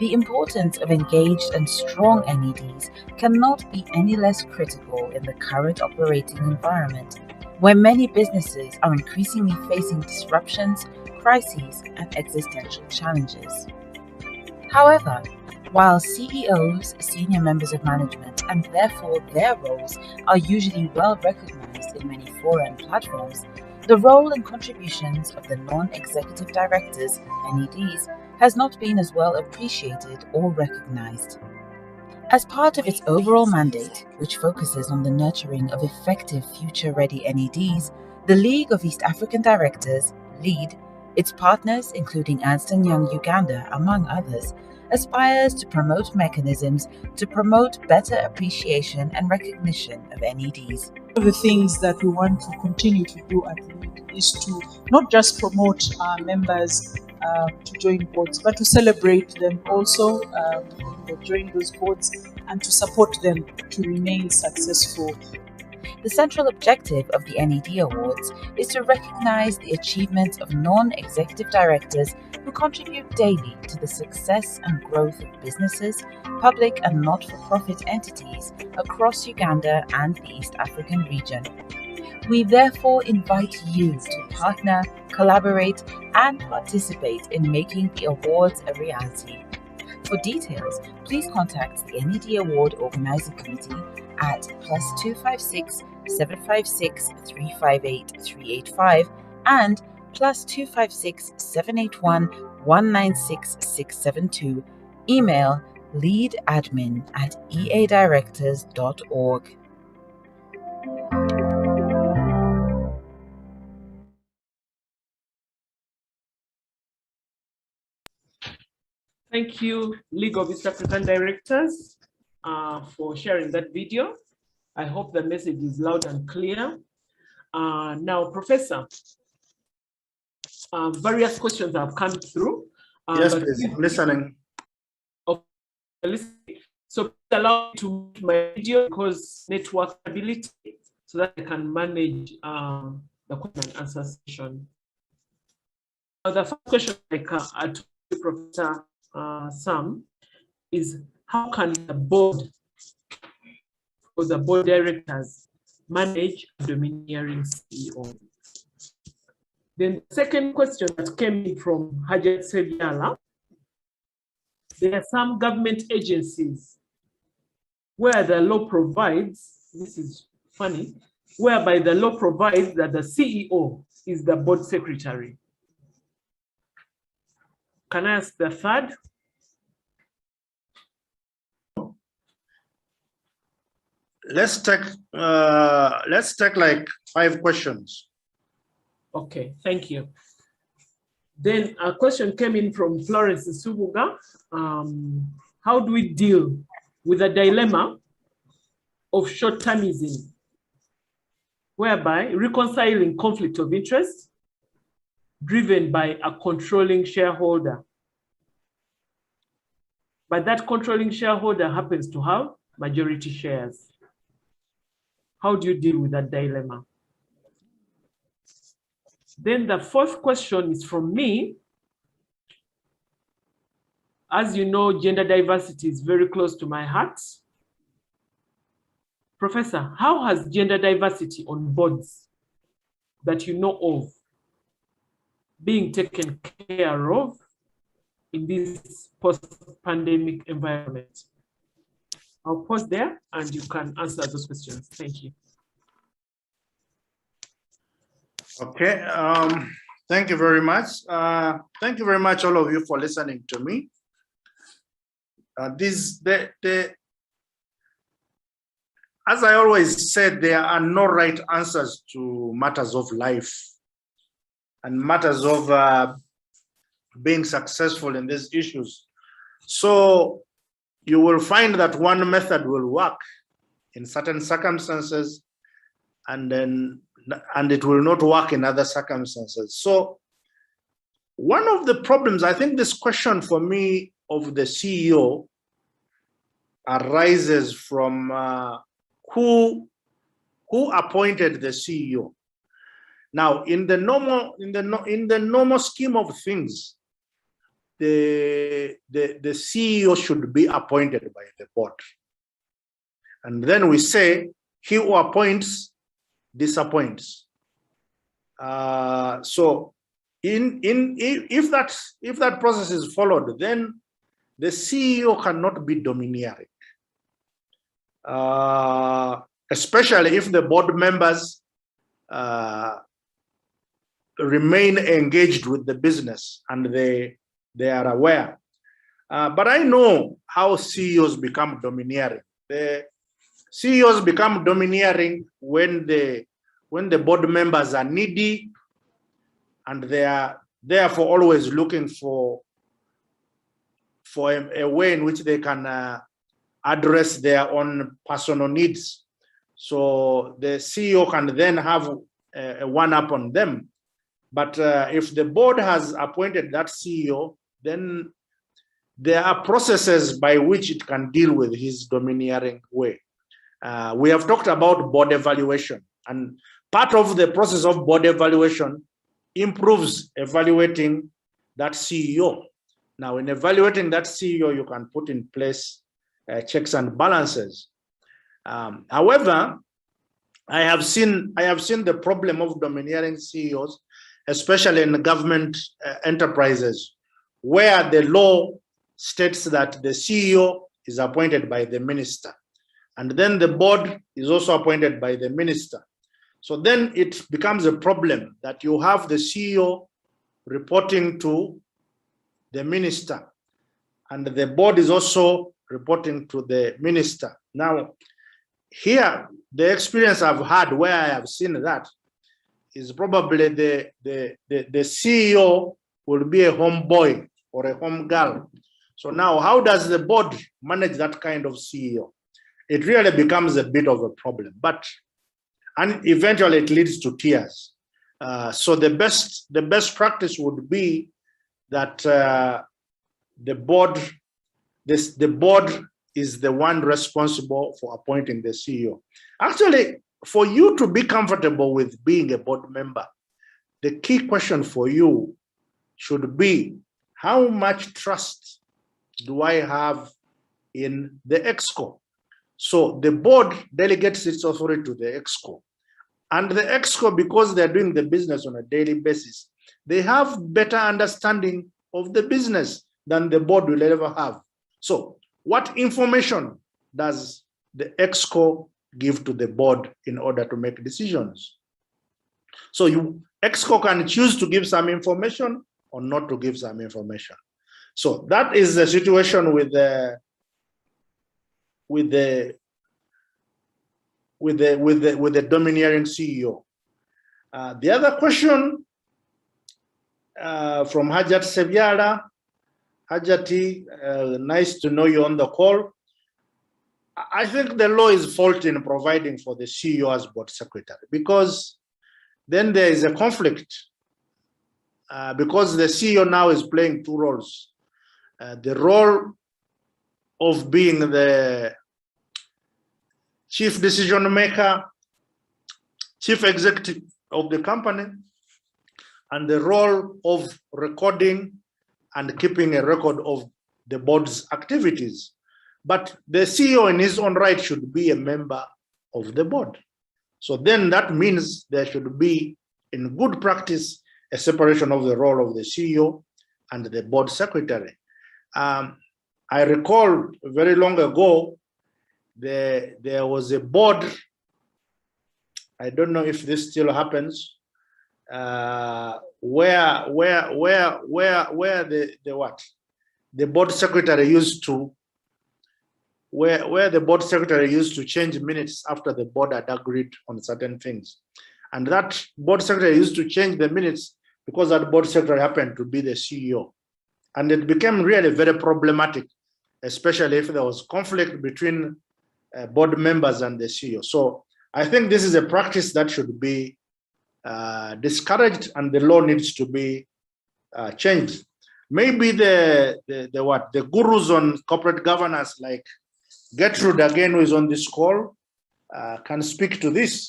The importance of engaged and strong NEDs cannot be any less critical in the current operating environment, where many businesses are increasingly facing disruptions, crises, and existential challenges. However, while CEOs, senior members of management, and therefore their roles are usually well recognized in many fora and platforms, the role and contributions of the non-executive directors, NEDs, has not been as well appreciated or recognized. As part of its overall mandate, which focuses on the nurturing of effective future-ready NEDs, the League of East African Directors, LEAD, its partners including Ernst & Young Uganda, among others, aspires to promote mechanisms to promote better appreciation and recognition of NEDs. One of the things that we want to continue to do at LEAD is to not just promote our members to join boards, but to celebrate them also join those boards and to support them to remain successful. The central objective of the NED Awards is to recognize the achievements of non-executive directors who contribute daily to the success and growth of businesses, public and not-for-profit entities across Uganda and the East African region. We therefore invite you to partner, collaborate, and participate in making the awards a reality. For details, please contact the NED Award Organizing Committee at +256 756 358 385 and +256 781 196 672. Email leadadmin@eadirectors.org. Thank you, League of East African Directors, for sharing that video. I hope the message is loud and clear. Now, Professor, various questions have come through. Yes, please, I'm listening. So allow me to mute my video because network ability, so that I can manage the question and answer session. Now, the first question to Professor Sam is, how can the board or the board directors manage a domineering CEO? Then the second question that came in from Hajat Sejjaaka, there are some government agencies where the law provides, this is funny, whereby the law provides that the CEO is the board secretary. Can I ask the third? Let's take like 5 questions. Okay, thank you. Then a question came in from Florence Subuga. How do we deal with the dilemma of short-termism, whereby reconciling conflict of interest driven by a controlling shareholder, but that controlling shareholder happens to have majority shares? How do you deal with that dilemma? Then the fourth question is from me. As you know, gender diversity is very close to my heart. Professor, how has gender diversity on boards that you know of being taken care of in this post-pandemic environment? I'll pause there and you can answer those questions. Thank you. Okay, thank you very much. Thank you very much, all of you, for listening to me. As I always said, there are no right answers to matters of life and matters of being successful in these issues. So you will find that one method will work in certain circumstances, and it will not work in other circumstances. So one of the problems, I think this question for me of the CEO arises from who appointed the CEO. Now, in the normal scheme of things, the CEO should be appointed by the board. And then we say, he who appoints disappoints. So if that process is followed, then the CEO cannot be domineering. Especially if the board members remain engaged with the business and they are aware. But I know how CEOs become domineering. The CEOs become domineering when the board members are needy and they are therefore always looking for a way in which they can address their own personal needs. So the CEO can then have a one-up on them. But if the board has appointed that CEO, then there are processes by which it can deal with his domineering way. We have talked about board evaluation, and part of the process of board evaluation improves evaluating that CEO. Now, in evaluating that CEO, you can put in place checks and balances. However, I have seen the problem of domineering CEOs, especially in government enterprises, where the law states that the CEO is appointed by the minister, and then the board is also appointed by the minister. So then it becomes a problem that you have the CEO reporting to the minister, and the board is also reporting to the minister. Now, here, the experience I've had where I have seen that is probably the CEO will be a homeboy or a home girl. So now, how does the board manage that kind of CEO? It really becomes a bit of a problem, and eventually it leads to tears. So the best practice would be that the board is the one responsible for appointing the CEO. Actually, for you to be comfortable with being a board member, the key question for you should be, how much trust do I have in the EXCO? So the board delegates its authority to the EXCO. And the EXCO, because they're doing the business on a daily basis, they have better understanding of the business than the board will ever have. So what information does the EXCO give to the board in order to make decisions? So EXCO can choose to give some information or not to give some information. So that is the situation with the domineering CEO. The other question from Hajat Sejjaaka. Hajati, nice to know you on the call. I think the law is faulty in providing for the CEO as board secretary, because then there is a conflict, because the CEO now is playing two roles. The role of being the chief decision maker, chief executive of the company, and the role of recording and keeping a record of the board's activities. But the CEO in his own right should be a member of the board. So then that means there should be, in good practice, a separation of the role of the CEO and the board secretary. I recall very long ago, there was a board, I don't know if this still happens, where the board secretary used to change minutes after the board had agreed on certain things, and that board secretary used to change the minutes because that board secretary happened to be the CEO, and it became really very problematic, especially if there was conflict between board members and the CEO. So I think this is a practice that should be discouraged, and the law needs to be changed. Maybe the gurus on corporate governance, like Gertrude again, who is on this call, can speak to this.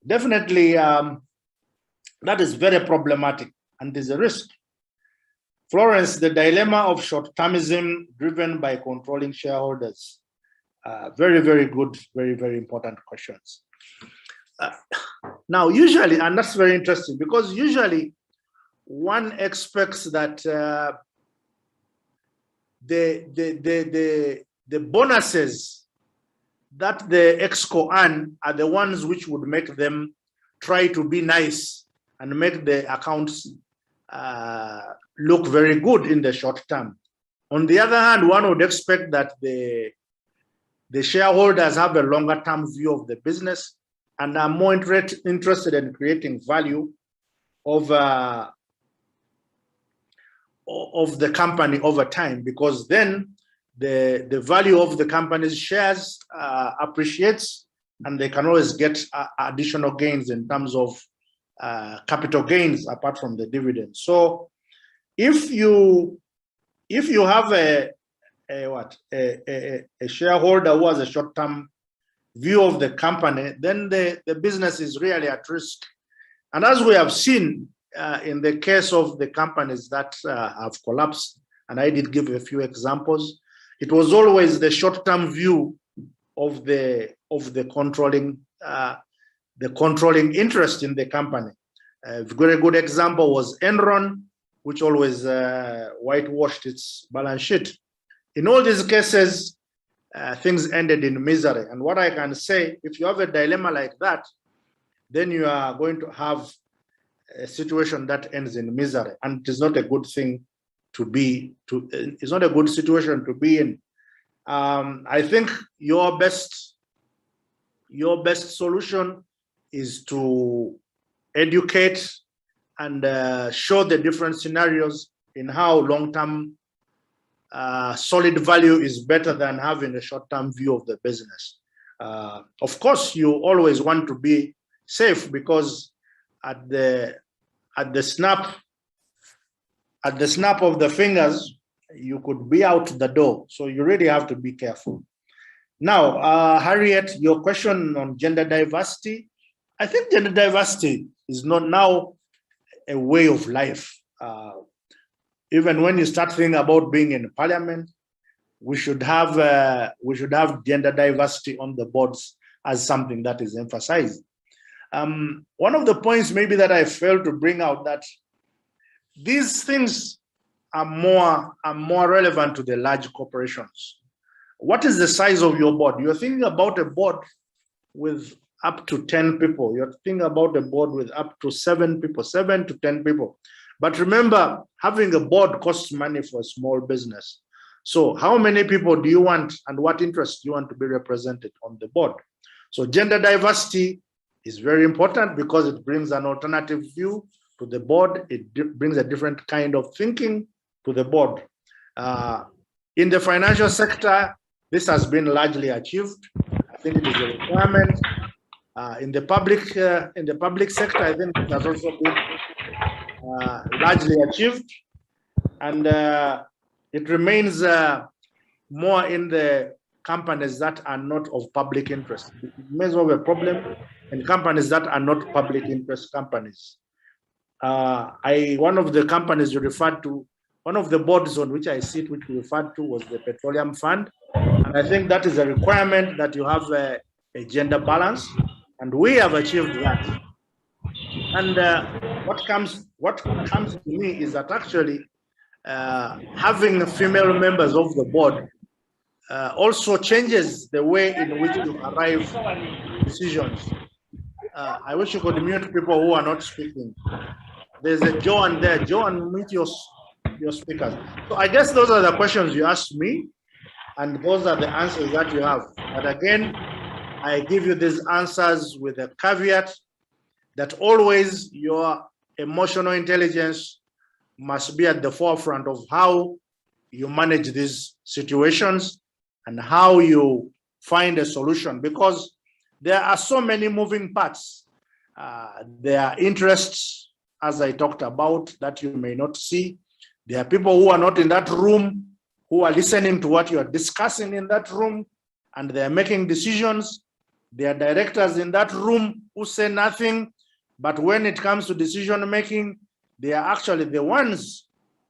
Definitely, that is very problematic, and there's a risk. Florence, the dilemma of short-termism driven by controlling shareholders. Very, very good, very, very important questions. Now, usually, and that's very interesting, because usually one expects that the bonuses that the EXCO earn are the ones which would make them try to be nice and make the accounts look very good in the short term. On the other hand, one would expect that the shareholders have a longer term view of the business and are more interested in creating value of the company over time, because then the value of the company's shares appreciates, and they can always get additional gains in terms of capital gains apart from the dividends. So if you have a shareholder who has a short-term view of the company, then the business is really at risk. And as we have seen in the case of the companies that have collapsed, and I did give a few examples, it was always the short-term view of the controlling interest in the company. A very good example was Enron, which always whitewashed its balance sheet. In all these cases, things ended in misery. And what I can say, if you have a dilemma like that, then you are going to have a situation that ends in misery, and it is not a good thing to be. It's not a good situation to be in. I think your best solution is to educate and show the different scenarios in how long-term solid value is better than having a short-term view of the business. Of course, you always want to be safe, because at the snap of the fingers, you could be out the door. So you really have to be careful. Now, Harriet, your question on gender diversity. I think gender diversity is not now a way of life. Even when you start thinking about being in parliament, we should have gender diversity on the boards as something that is emphasized. One of the points maybe that I failed to bring out, that these things are more relevant to the large corporations. What is the size of your board? You're thinking about a board with up to 10 people. You're thinking about a board with up to 7 people, 7 to 10 people. But remember, having a board costs money for a small business. So how many people do you want, and what interests do you want to be represented on the board? So gender diversity is very important, because it brings an alternative view to the board. It brings a different kind of thinking to the board. In the financial sector, this has been largely achieved. I think it is a requirement. In the public sector, I think it has also been largely achieved, and it remains more in the companies that are not of public interest. It may have a problem in companies that are not public interest companies. One of the companies you referred to, one of the boards on which I sit, which you referred to, was the Petroleum Fund. And I think that is a requirement, that you have a gender balance, and we have achieved that. And what comes to me is that actually having female members of the board also changes the way in which you arrive at decisions. I wish you could mute people who are not speaking. There's a Joan there. Joan, mute your speakers. So I guess those are the questions you asked me, and those are the answers that you have. But again, I give you these answers with a caveat that always your emotional intelligence must be at the forefront of how you manage these situations and how you find a solution, because there are so many moving parts. There are interests, as I talked about, that you may not see. There are people who are not in that room, who are listening to what you are discussing in that room, and they are making decisions. There are directors in that room who say nothing, but when it comes to decision making, they are actually the ones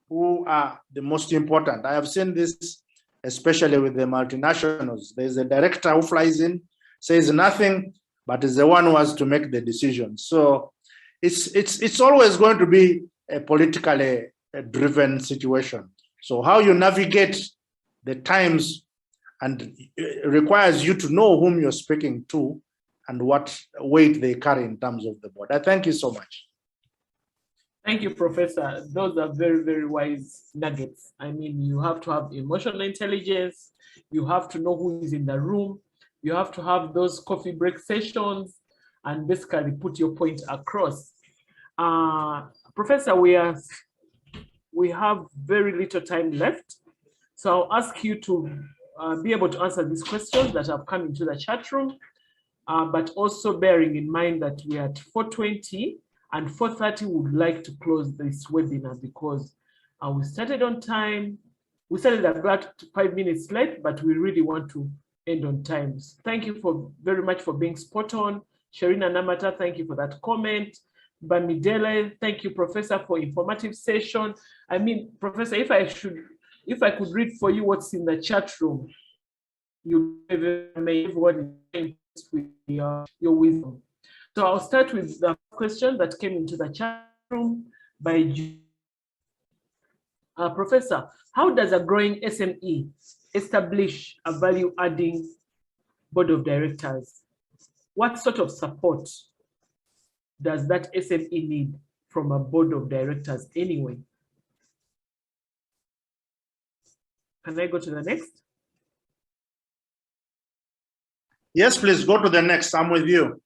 who are the most important. I have seen this especially with the multinationals. There's a director who flies in, says nothing, but is the one who has to make the decision. So it's always going to be a politically driven situation. So how you navigate the times, and it requires you to know whom you're speaking to and what weight they carry in terms of the board. I thank you so much. Thank you, Professor. Those are very, very wise nuggets. I mean, you have to have emotional intelligence. You have to know who is in the room. You have to have those coffee break sessions and basically put your point across. Professor, we have very little time left. So I'll ask you to be able to answer these questions that have come into the chat room, but also bearing in mind that we are at 4:20 and 4:30, we would like to close this webinar because we started on time. We started about 5 minutes late, but we really want to end on time. Thank you very much for being spot on. Sherina Namata, thank you for that comment. Bamidele, thank you, Professor, for informative session. I mean, Professor, if I could read for you what's in the chat room, you may everyone with your wisdom. So I'll start with the question that came into the chat room by Professor. How does a growing SME establish a value-adding board of directors, what sort of support does that SME need from a board of directors anyway? Can I go to the next? Yes, please go to the next. I'm with you.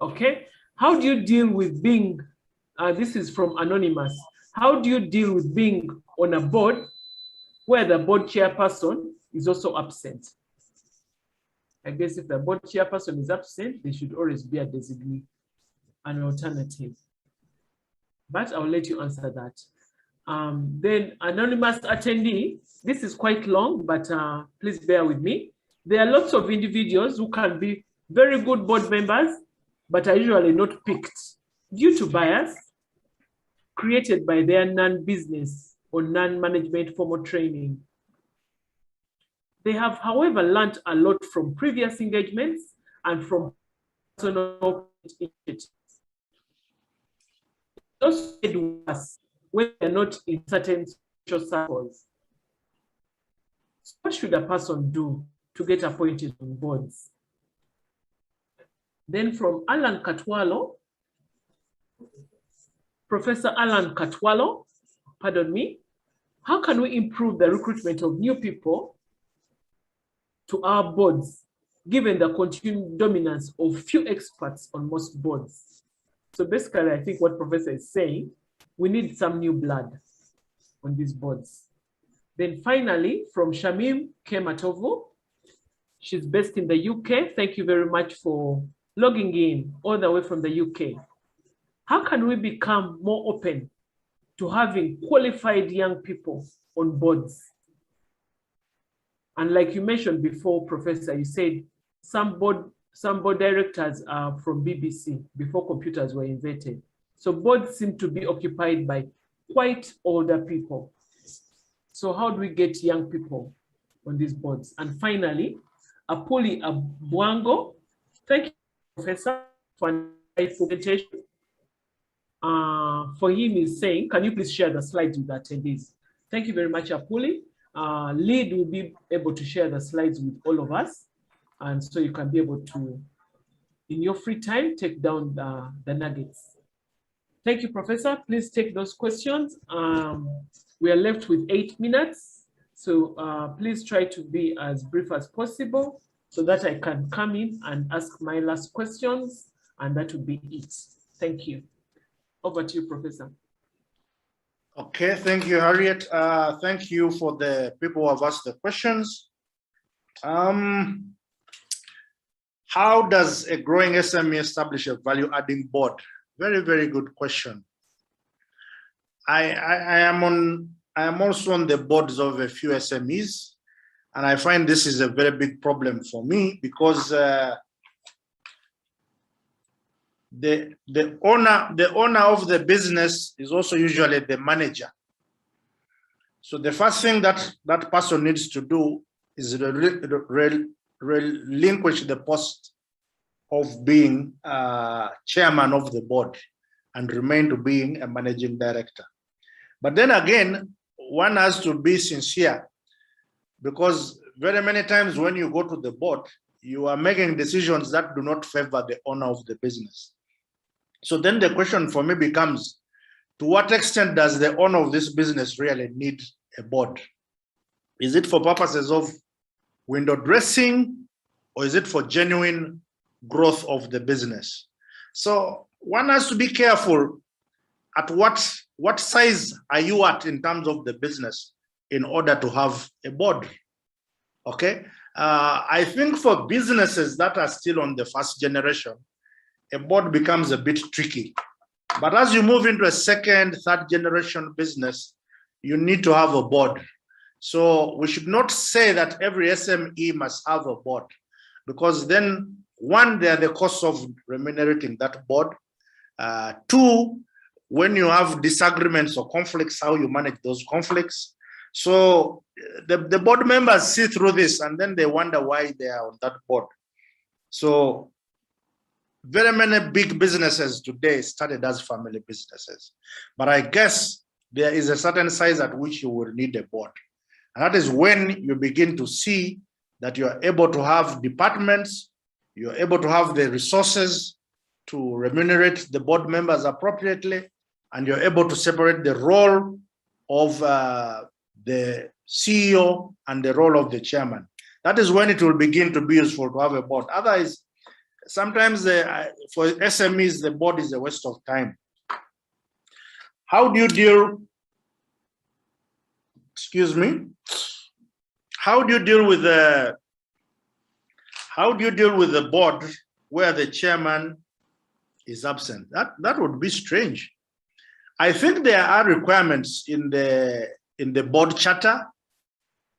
Okay. How do you deal with being, this is from Anonymous. How do you deal with being on a board where the board chairperson is also absent? I guess if the board chairperson is absent, there should always be a designee, an alternative. But I'll let you answer that. Then anonymous attendee, this is quite long, but please bear with me. There are lots of individuals who can be very good board members, but are usually not picked due to bias created by their non-business or non-management formal training. They have, however, learned a lot from previous engagements and from personal initiatives. Those worse when they're not in certain social circles. So what should a person do to get appointed on boards? Then from Alan Katwalo, Professor Alan Katwalo, pardon me, how can we improve the recruitment of new people to our boards, given the continued dominance of few experts on most boards? So basically, I think what Professor is saying, we need some new blood on these boards. Then finally, from Shamim Kematovo, she's based in the UK. Thank you very much for logging in all the way from the UK. How can we become more open to having qualified young people on boards? And like you mentioned before, Professor, you said some board directors are from BBC before computers were invented. So boards seem to be occupied by quite older people. So how do we get young people on these boards? And finally, Apuli Abwango, thank you, Professor, for a nice presentation. For him is saying, can you please share the slides with the attendees? Thank you very much, Apuli. Lead will be able to share the slides with all of us. And so you can be able to, in your free time, take down the nuggets. Thank you, Professor. Please take those questions. We are left with 8 minutes. So please try to be as brief as possible so that I can come in and ask my last questions, and that would be it. Thank you. Over to you, Professor. Okay, thank you, Harriet. Thank you for the people who have asked the questions. How does a growing SME establish a value-adding board? Very, very good question. I am also on the boards of a few SMEs, and I find this is a very big problem for me because the owner of the business is also usually the manager. So the first thing that person needs to do is relinquish the post of being chairman of the board and remain to being a managing director. But then again, one has to be sincere, because very many times when you go to the board, you are making decisions that do not favor the owner of the business. So then the question for me becomes, to what extent does the owner of this business really need a board? Is it for purposes of window dressing, or is it for genuine growth of the business? So one has to be careful at what size are you at in terms of the business in order to have a board. Okay, I think for businesses that are still on the first generation, a board becomes a bit tricky. But as you move into a second, third generation business, you need to have a board. So we should not say that every SME must have a board, because then, one, there are the costs of remunerating that board. Two, when you have disagreements or conflicts, how you manage those conflicts. So the board members see through this, and then they wonder why they are on that board. So very many big businesses today started as family businesses. But I guess there is a certain size at which you will need a board. And that is when you begin to see that you are able to have departments, you're able to have the resources to remunerate the board members appropriately, and you're able to separate the role of the CEO and the role of the chairman. That is when it will begin to be useful to have a board. Otherwise, sometimes for SMEs, the board is a waste of time. How do you deal, excuse me, how do you deal with the board where the chairman is absent? That would be strange. I think there are requirements in the board charter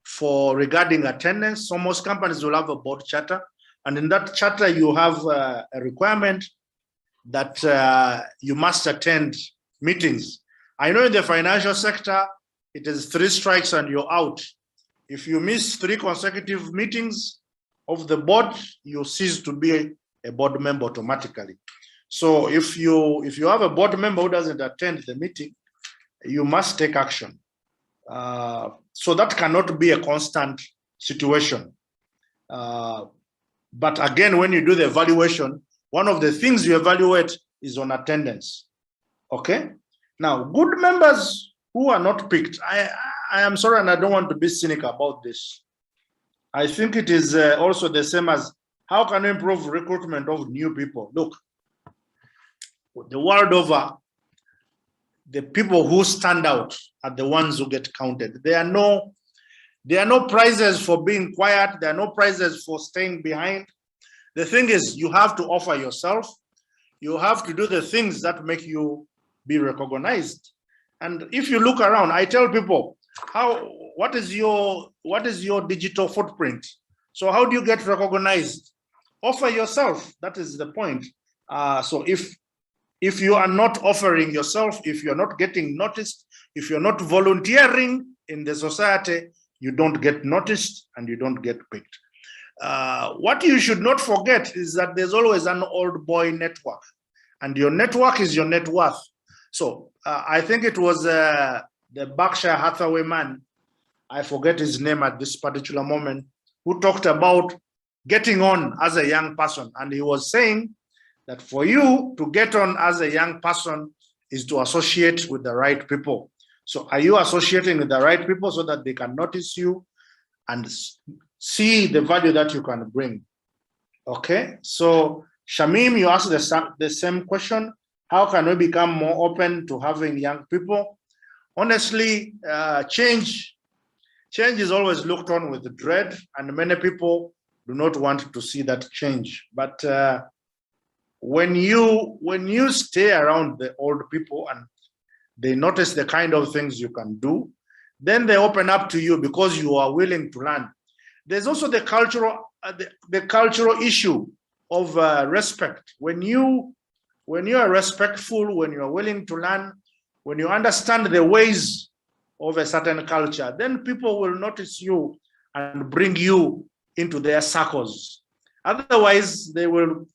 for regarding attendance. So most companies will have a board charter, and in that charter you have a requirement that you must attend meetings. I know in the financial sector it is 3 strikes and you're out. If you miss 3 consecutive meetings of the board, you cease to be a board member automatically. So if you have a board member who doesn't attend the meeting, you must take action. So that cannot be a constant situation. But again, when you do the evaluation, one of the things you evaluate is on attendance. Okay? Now, good members who are not picked, I am sorry, and I don't want to be cynical about this. I think it is also the same as how can you improve recruitment of new people? Look, the world over, the people who stand out are the ones who get counted. There are no prizes for being quiet. There are no prizes for staying behind. The thing is, you have to offer yourself. You have to do the things that make you be recognized. And if you look around, I tell people, what is your digital footprint? So how do you get recognized? Offer yourself. That is the point. So if you are not offering yourself, if you're not getting noticed, if you're not volunteering in the society, you don't get noticed and you don't get picked. What you should not forget is that there's always an old boy network, and your network is your net worth. So I think it was the Berkshire Hathaway man, I forget his name at this particular moment, who talked about getting on as a young person. And he was saying that for you to get on as a young person is to associate with the right people. So are you associating with the right people so that they can notice you and see the value that you can bring? Okay, so Shamim, you asked the same question. How can we become more open to having young people? Honestly, change is always looked on with dread, and many people do not want to see that change. But when you stay around the old people and they notice the kind of things you can do, then they open up to you because you are willing to learn. There's also the cultural issue of respect. When you are respectful, when you are willing to learn, when you understand the ways of a certain culture, then people will notice you and bring you into their circles. Otherwise, they will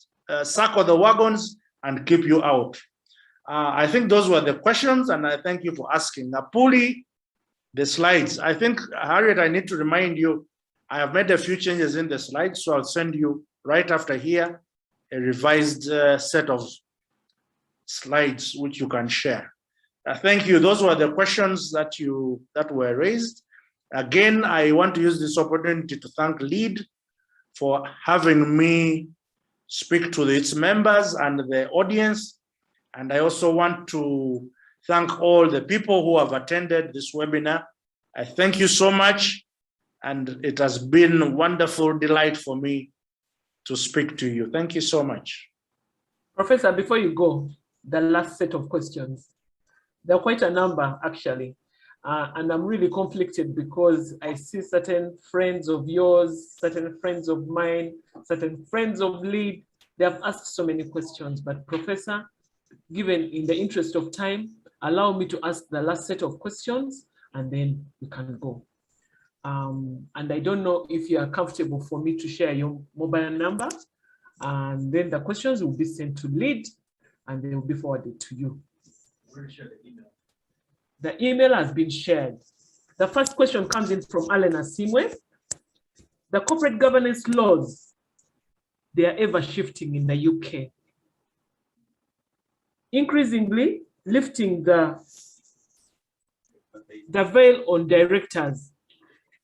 circle the wagons and keep you out. I think those were the questions, and I thank you for asking. Napuli, the slides. I think, Harriet, I need to remind you, I have made a few changes in the slides, so I'll send you right after here a revised set of slides which you can share. Thank you. Those were the questions that were raised. Again, I want to use this opportunity to thank LEAD for having me speak to its members and the audience. And I also want to thank all the people who have attended this webinar. I thank you so much. And it has been a wonderful delight for me to speak to you. Thank you so much. Professor, before you go, the last set of questions. There are quite a number, actually. And I'm really conflicted because I see certain friends of yours, certain friends of mine, certain friends of LEAD. They have asked so many questions, but Professor, given in the interest of time, allow me to ask the last set of questions and then we can go. And I don't know if you are comfortable for me to share your mobile number, and then the questions will be sent to LEAD and they will be forwarded to you. The email has been shared. The first question comes in from Alan Asimwe. The corporate governance laws, they are ever shifting in the UK. Increasingly lifting the veil on directors.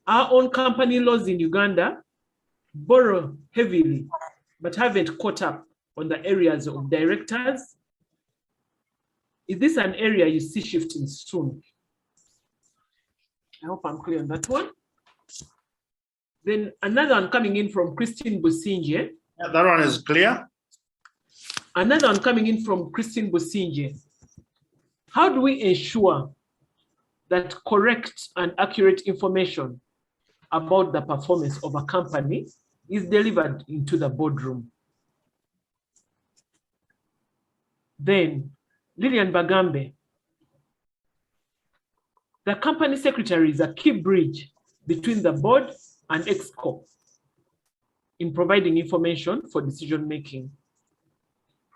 Our own company laws in Uganda borrow heavily, but haven't caught up on the areas of directors. Is this an area you see shifting soon? I hope I'm clear on that one. Then another one coming in from Christine Businje. Yeah, that one is clear. Another one coming in from Christine Businje. How do we ensure that correct and accurate information about the performance of a company is delivered into the boardroom? Then Lillian Bagambe. The company secretary is a key bridge between the board and EXCO in providing information for decision making.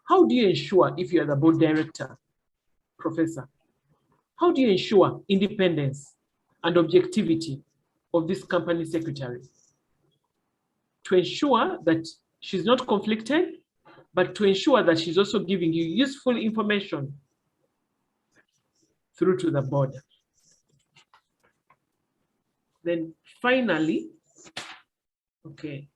How do you ensure, if you are the board director, Professor, how do you ensure independence and objectivity of this company secretary to ensure that she's not conflicted, but to ensure that she's also giving you useful information through to the board? Then finally, okay,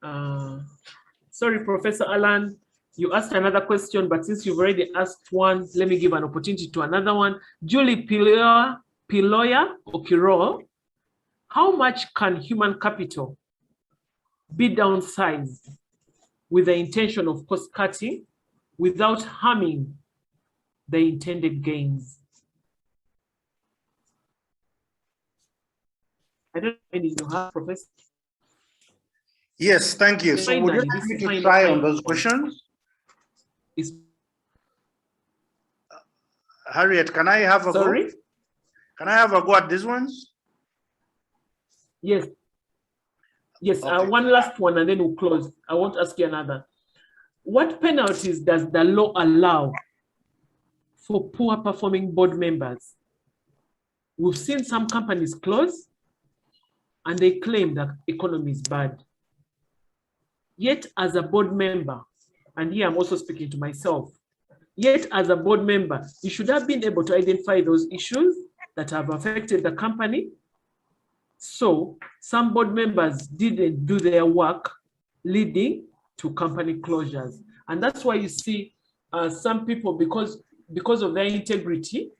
sorry, Professor Alan, you asked another question, but since you've already asked one, let me give an opportunity to another one. Julie Piloya or Kirol, how much can human capital be downsized with the intention of cost cutting without harming the intended gains? I don't know if you have, Professor. Yes, thank you. So would you like me to try on those questions? Harriet, can I have a go? Can I have a go at these ones? Yes. Yes, Okay. one last one and then we'll close. I won't ask you another. What penalties does the law allow for poor performing board members? We've seen some companies close and they claim that economy is bad. Yet as a board member, and here I'm also speaking to myself, yet as a board member, you should have been able to identify those issues that have affected the company. So some board members didn't do their work, leading to company closures. And that's why you see some people, because of their integrity,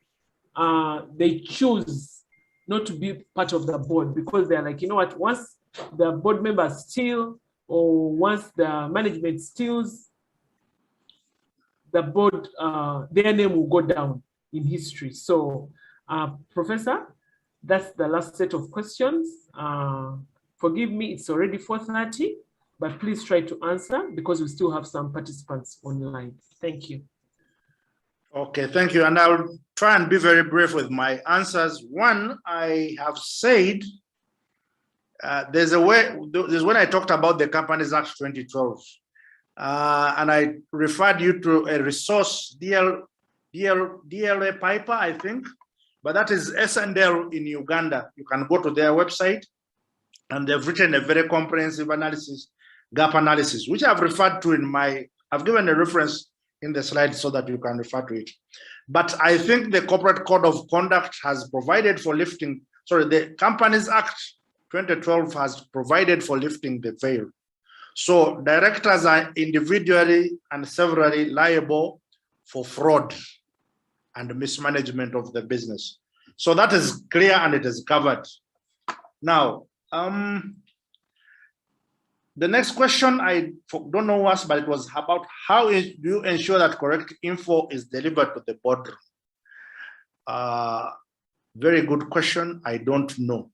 they choose not to be part of the board because they're like, you know what, once the board members steal or once the management steals, the board, their name will go down in history. So, Professor, that's the last set of questions. Forgive me, it's already 4:30, but please try to answer because we still have some participants online. Thank you. Okay, thank you. And I'll try and be very brief with my answers. One, I have said, there's when I talked about the Companies Act 2012, and I referred you to a resource, DLA Piper, I think, but that is S&L in Uganda. You can go to their website, and they've written a very comprehensive analysis, gap analysis, which I've referred to I've given a reference in the slide so that you can refer to it. But I think the Corporate Code of Conduct has provided for lifting, the Companies Act 2012 has provided for lifting the veil. So directors are individually and severally liable for fraud and mismanagement of the business. So that is clear and it is covered. Now, the next question, I don't know what, but it was about how do you ensure that correct info is delivered to the boardroom? Very good question. I don't know.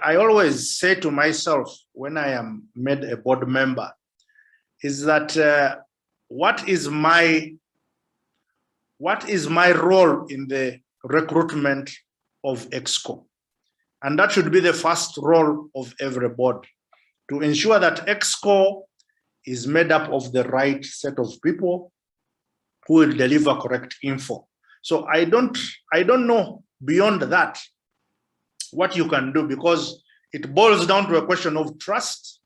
I always say to myself when I am made a board member is that what is my role in the recruitment of EXCO? And that should be the first role of every board, to ensure that EXCO is made up of the right set of people who will deliver correct info. So I don't know beyond that, what you can do, because it boils down to a question of trust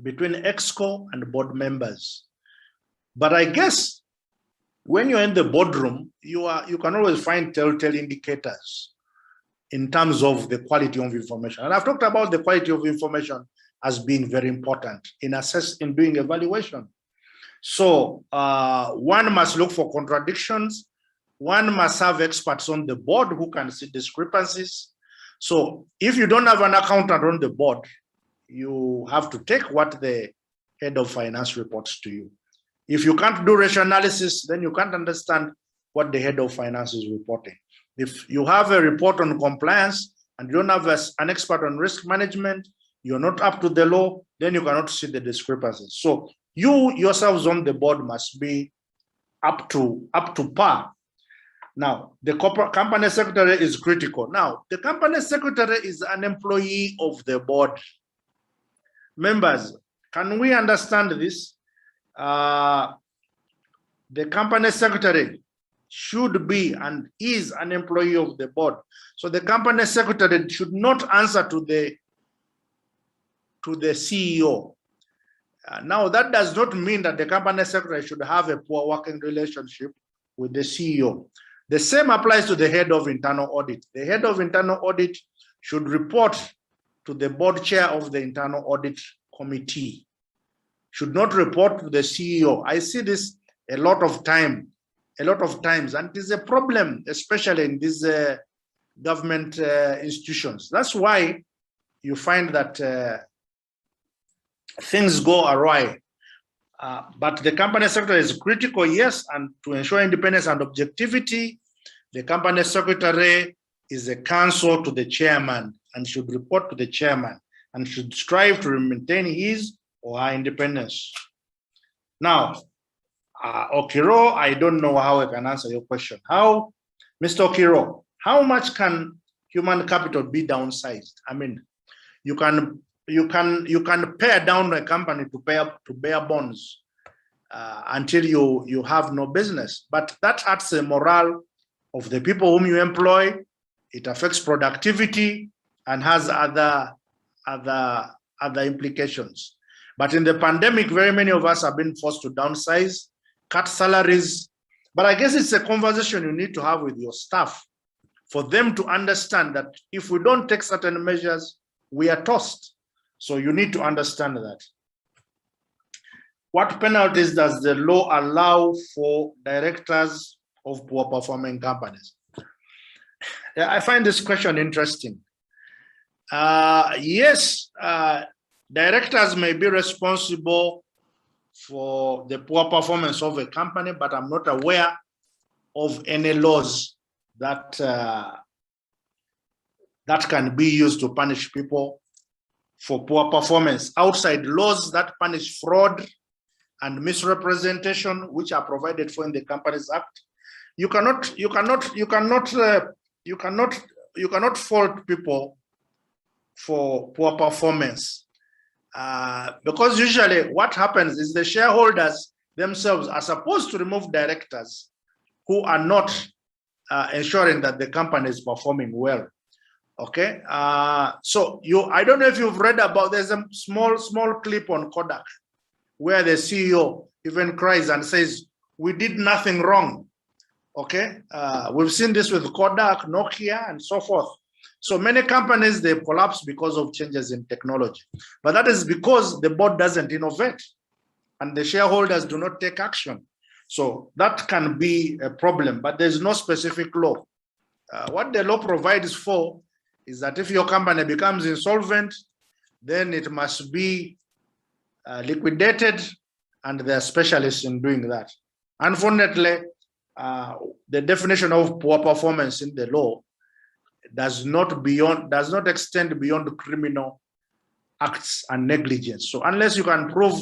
between EXCO and board members. But I guess when you're in the boardroom, you can always find telltale indicators in terms of the quality of information. And I've talked about the quality of information as being very important in doing evaluation. So one must look for contradictions. One must have experts on the board who can see discrepancies. So if you don't have an accountant on the board, you have to take what the head of finance reports to you. If you can't do ratio analysis, then you can't understand what the head of finance is reporting. If you have a report on compliance and you don't have an expert on risk management, you're not up to the law, then you cannot see the discrepancies. So you yourselves on the board must be up to par. Now, the corporate company secretary is critical. Now, the company secretary is an employee of the board. Members, can we understand this? The company secretary should be and is an employee of the board. So the company secretary should not answer to the CEO. Now, that does not mean that the company secretary should have a poor working relationship with the CEO. The same applies to the head of internal audit. The head of internal audit should report to the board chair of the internal audit committee, should not report to the CEO. I see this a lot of times, and it is a problem, especially in these government institutions. That's why you find that things go awry. But the company secretary is critical, yes, and to ensure independence and objectivity, the company secretary is a counsel to the chairman and should report to the chairman and should strive to maintain his or her independence. Now, Okiro, I don't know how I can answer your question. How, Mr. Okiro, how much can human capital be downsized? I mean, you can pare down a company to bear bonds until you have no business, but that hurts the morale of the people whom you employ. It affects productivity and has other implications. But in the pandemic, very many of us have been forced to downsize, cut salaries. But I guess it's a conversation you need to have with your staff for them to understand that if we don't take certain measures, we are tossed. So you need to understand that. What penalties does the law allow for directors of poor performing companies? I find this question interesting. Yes, directors may be responsible for the poor performance of a company, but I'm not aware of any laws that that can be used to punish people for poor performance outside laws that punish fraud and misrepresentation, which are provided for in the Companies Act. You cannot fault people for poor performance because usually what happens is the shareholders themselves are supposed to remove directors who are not ensuring that the company is performing well. Okay, so I don't know if you've read about, there's a small clip on Kodak where the CEO even cries and says, we did nothing wrong. Okay, we've seen this with Kodak, Nokia, and so forth. So many companies, they collapse because of changes in technology. But that is because the board doesn't innovate and the shareholders do not take action. So that can be a problem, but there's no specific law. What the law provides for is that if your company becomes insolvent, then it must be liquidated, and there are specialists in doing that. Unfortunately, the definition of poor performance in the law does not extend beyond criminal acts and negligence. So unless you can prove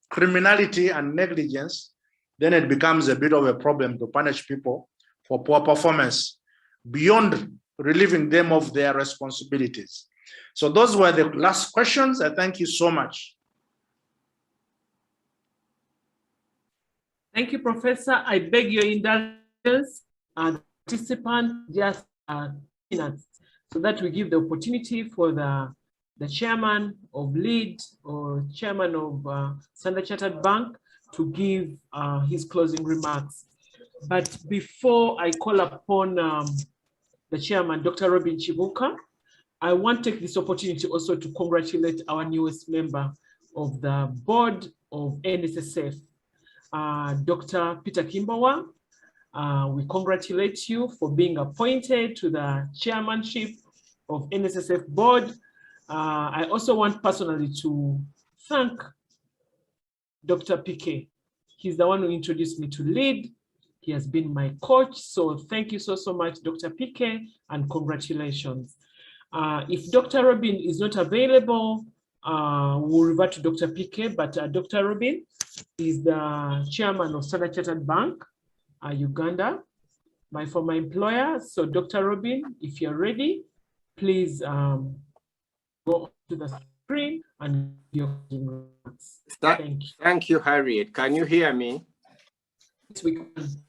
criminality and negligence, then it becomes a bit of a problem to punish people for poor performance beyond relieving them of their responsibilities. So those were the last questions. I thank you so much. Thank you, Professor. I beg your indulgence. Participants, just minutes, so that we give the opportunity for the chairman of LEAD or chairman of Standard Chartered Bank to give his closing remarks. But before I call upon the chairman, Dr. Robin Chibuka, I want to take this opportunity also to congratulate our newest member of the board of NSSF, Dr. Peter Kimbawa. We congratulate you for being appointed to the chairmanship of NSSF board. I also want personally to thank Dr. Piquet. He's the one who introduced me to LEAD. He has been my coach. So thank you so much, Dr. Piquet, and congratulations. If Dr. Robin is not available, we'll revert to Dr. Piquet, but Dr. Robin is the chairman of Standard Chartered Bank, Uganda, my former employer. So Dr. Robin, if you're ready, please go to the screen and your remarks. Thank you. Thank you, Harriet. Can you hear me? Yes, we can.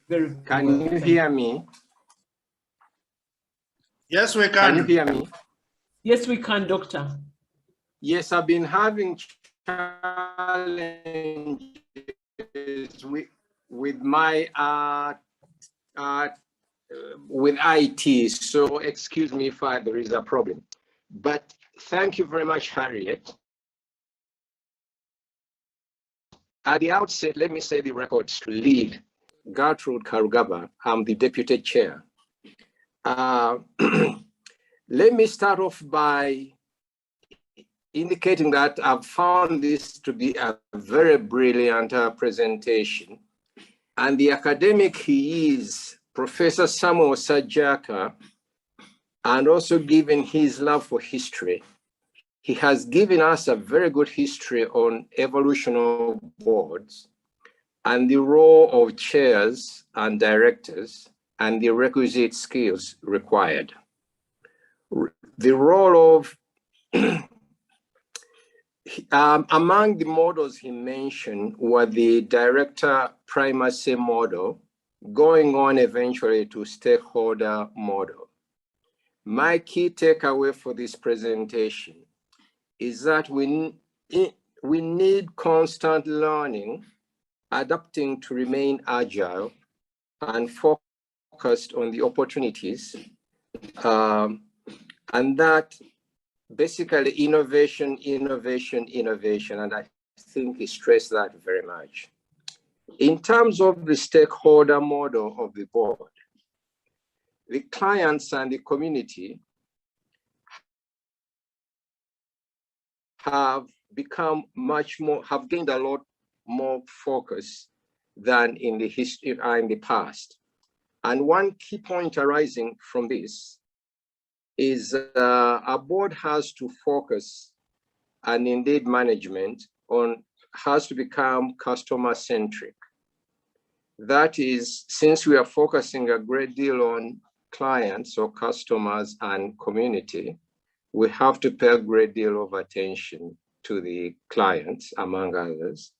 Very Can well. you hear me? Yes, we can. Can you hear me? Yes, we can, Doctor. Yes, I've been having challenges with my with IT, so excuse me if there is a problem. But thank you very much, Harriet. At the outset, let me say the records to LEAD. Gertrude Karugaba, I'm the deputy chair. Let me start off by indicating that I've found this to be a very brilliant presentation. And the academic he is, Professor Samuel Sejjaaka, and also given his love for history, he has given us a very good history on evolution of boards and the role of chairs and directors and the requisite skills required. The role of, among the models he mentioned were the director primacy model, going on eventually to stakeholder model. My key takeaway for this presentation is that we need constant learning, adapting to remain agile and focused on the opportunities, and that basically innovation, and I think he stressed that very much. In terms of the stakeholder model of the board, the clients and the community have become have gained a lot more focus than in the history in the past. And one key point arising from this is a board has to focus, and indeed management has to become customer centric. That is, since we are focusing a great deal on clients or customers and community, we have to pay a great deal of attention to the clients, among others.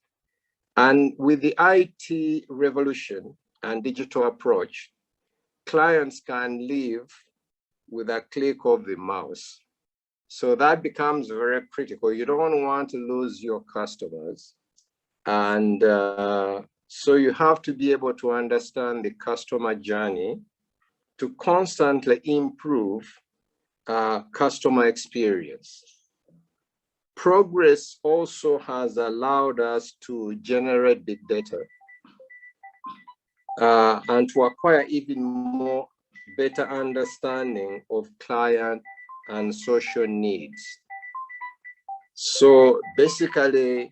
And with the IT revolution and digital approach, clients can live with a click of the mouse. So that becomes very critical. You don't want to lose your customers. And so you have to be able to understand the customer journey to constantly improve customer experience. Progress also has allowed us to generate big data and to acquire even more better understanding of client and social needs. So basically,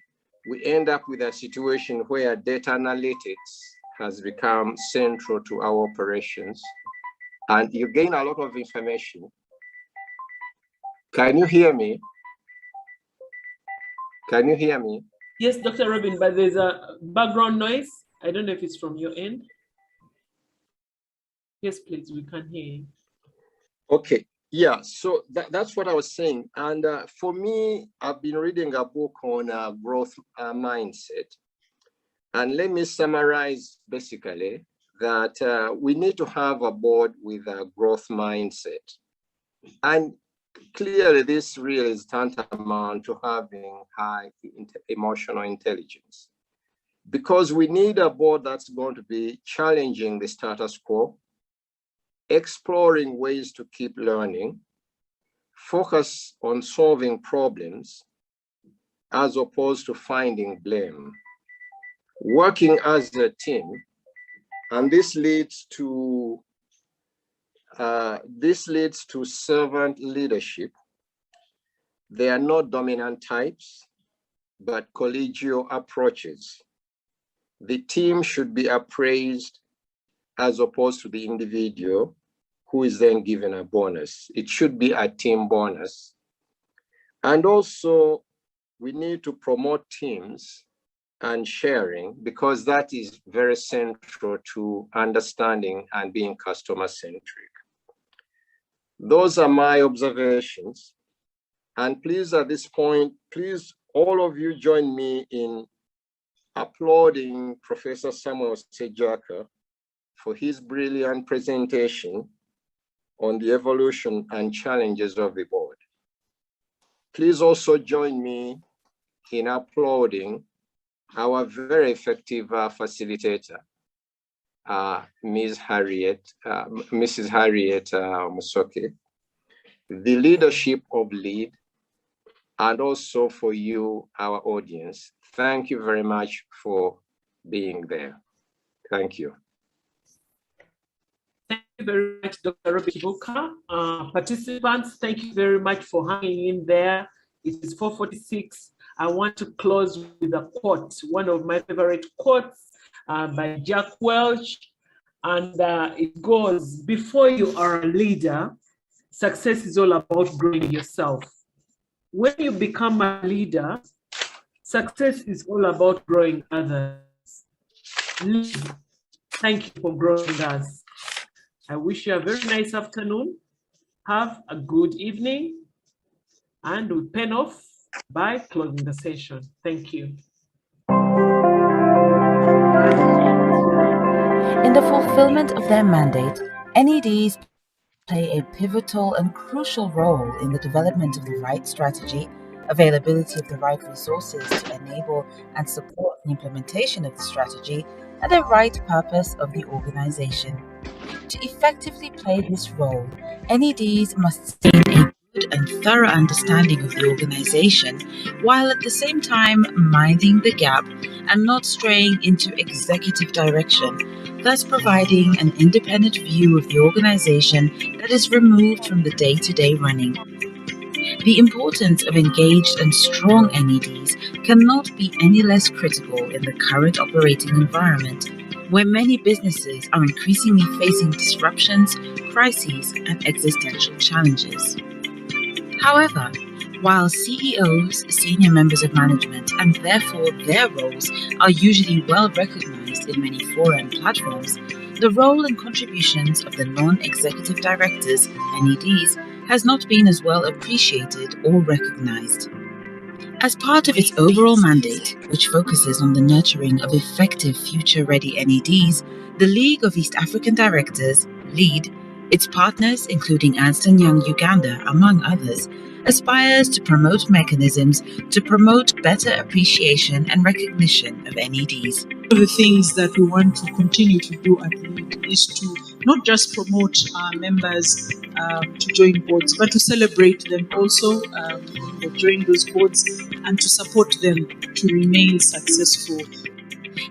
we end up with a situation where data analytics has become central to our operations, and you gain a lot of information. Can you hear me? Can you hear me? Yes, Dr. Robin, but there's a background noise. I don't know if it's from your end. Yes, please, we can hear you. Okay, yeah, so that's what I was saying. And for me, I've been reading a book on growth mindset. And let me summarize basically that we need to have a board with a growth mindset. And clearly, this really is tantamount to having high emotional intelligence, because we need a board that's going to be challenging the status quo, exploring ways to keep learning, focus on solving problems as opposed to finding blame, working as a team. And this leads to servant leadership. They are not dominant types, but collegial approaches. The team should be appraised as opposed to the individual who is then given a bonus. It should be a team bonus. And also, we need to promote teams and sharing, because that is very central to understanding and being customer-centric. Those are my observations. And please, at this point, please, all of you join me in applauding Professor Samuel Sejjaaka for his brilliant presentation on the evolution and challenges of the board. Please also join me in applauding our very effective facilitator, Mrs. Harriet Musoke, the leadership of LEAD, and also for you, our audience. Thank you very much for being there. Thank you. Thank you very much, Dr. Robert Kibuka. Participants, thank you very much for hanging in there. It is 4:46. I want to close with a quote, one of my favorite quotes by Jack Welch. And it goes, before you are a leader, success is all about growing yourself. When you become a leader, success is all about growing others. Thank you for growing us. I wish you a very nice afternoon. Have a good evening. And we pen off by closing the session. Thank you. In the fulfillment of their mandate, NEDs play a pivotal and crucial role in the development of the right strategy, availability of the right resources to enable and support the implementation of the strategy, and the right purpose of the organization. To effectively play this role, NEDs must gain a good and thorough understanding of the organization, while at the same time minding the gap and not straying into executive direction, thus providing an independent view of the organization that is removed from the day-to-day running. The importance of engaged and strong NEDs cannot be any less critical in the current operating environment, where many businesses are increasingly facing disruptions, crises, and existential challenges. However, while CEOs, senior members of management, and therefore their roles are usually well recognized in many fora and platforms, the role and contributions of the non-executive directors, NEDs, has not been as well appreciated or recognized. As part of its overall mandate, which focuses on the nurturing of effective future-ready NEDs, the League of East African Directors, LEAD, its partners, including Ernst & Young Uganda, among others, aspires to promote mechanisms to promote better appreciation and recognition of NEDs. One of the things that we want to continue to do at LEAD is to not just promote our members to join boards, but to celebrate them also join those boards and to support them to remain successful.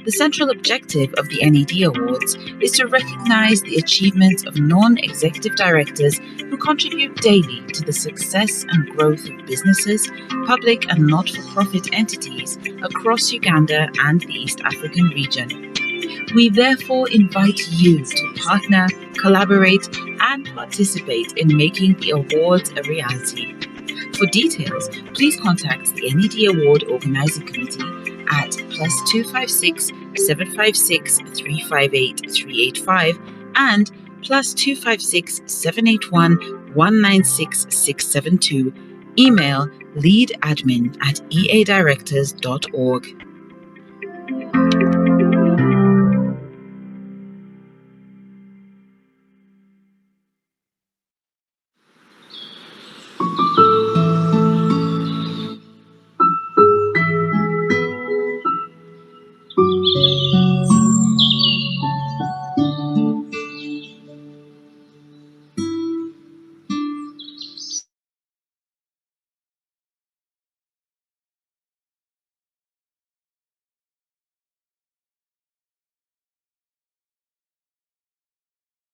The central objective of the NED Awards is to recognize the achievements of non-executive directors who contribute daily to the success and growth of businesses, public and not-for-profit entities across Uganda and the East African region. We therefore invite you to partner, collaborate, and participate in making the awards a reality. For details, please contact the NED Award Organizing Committee at +256 756 358 385 and +256 781 196 672. Email leadadmin@eadirectors.org.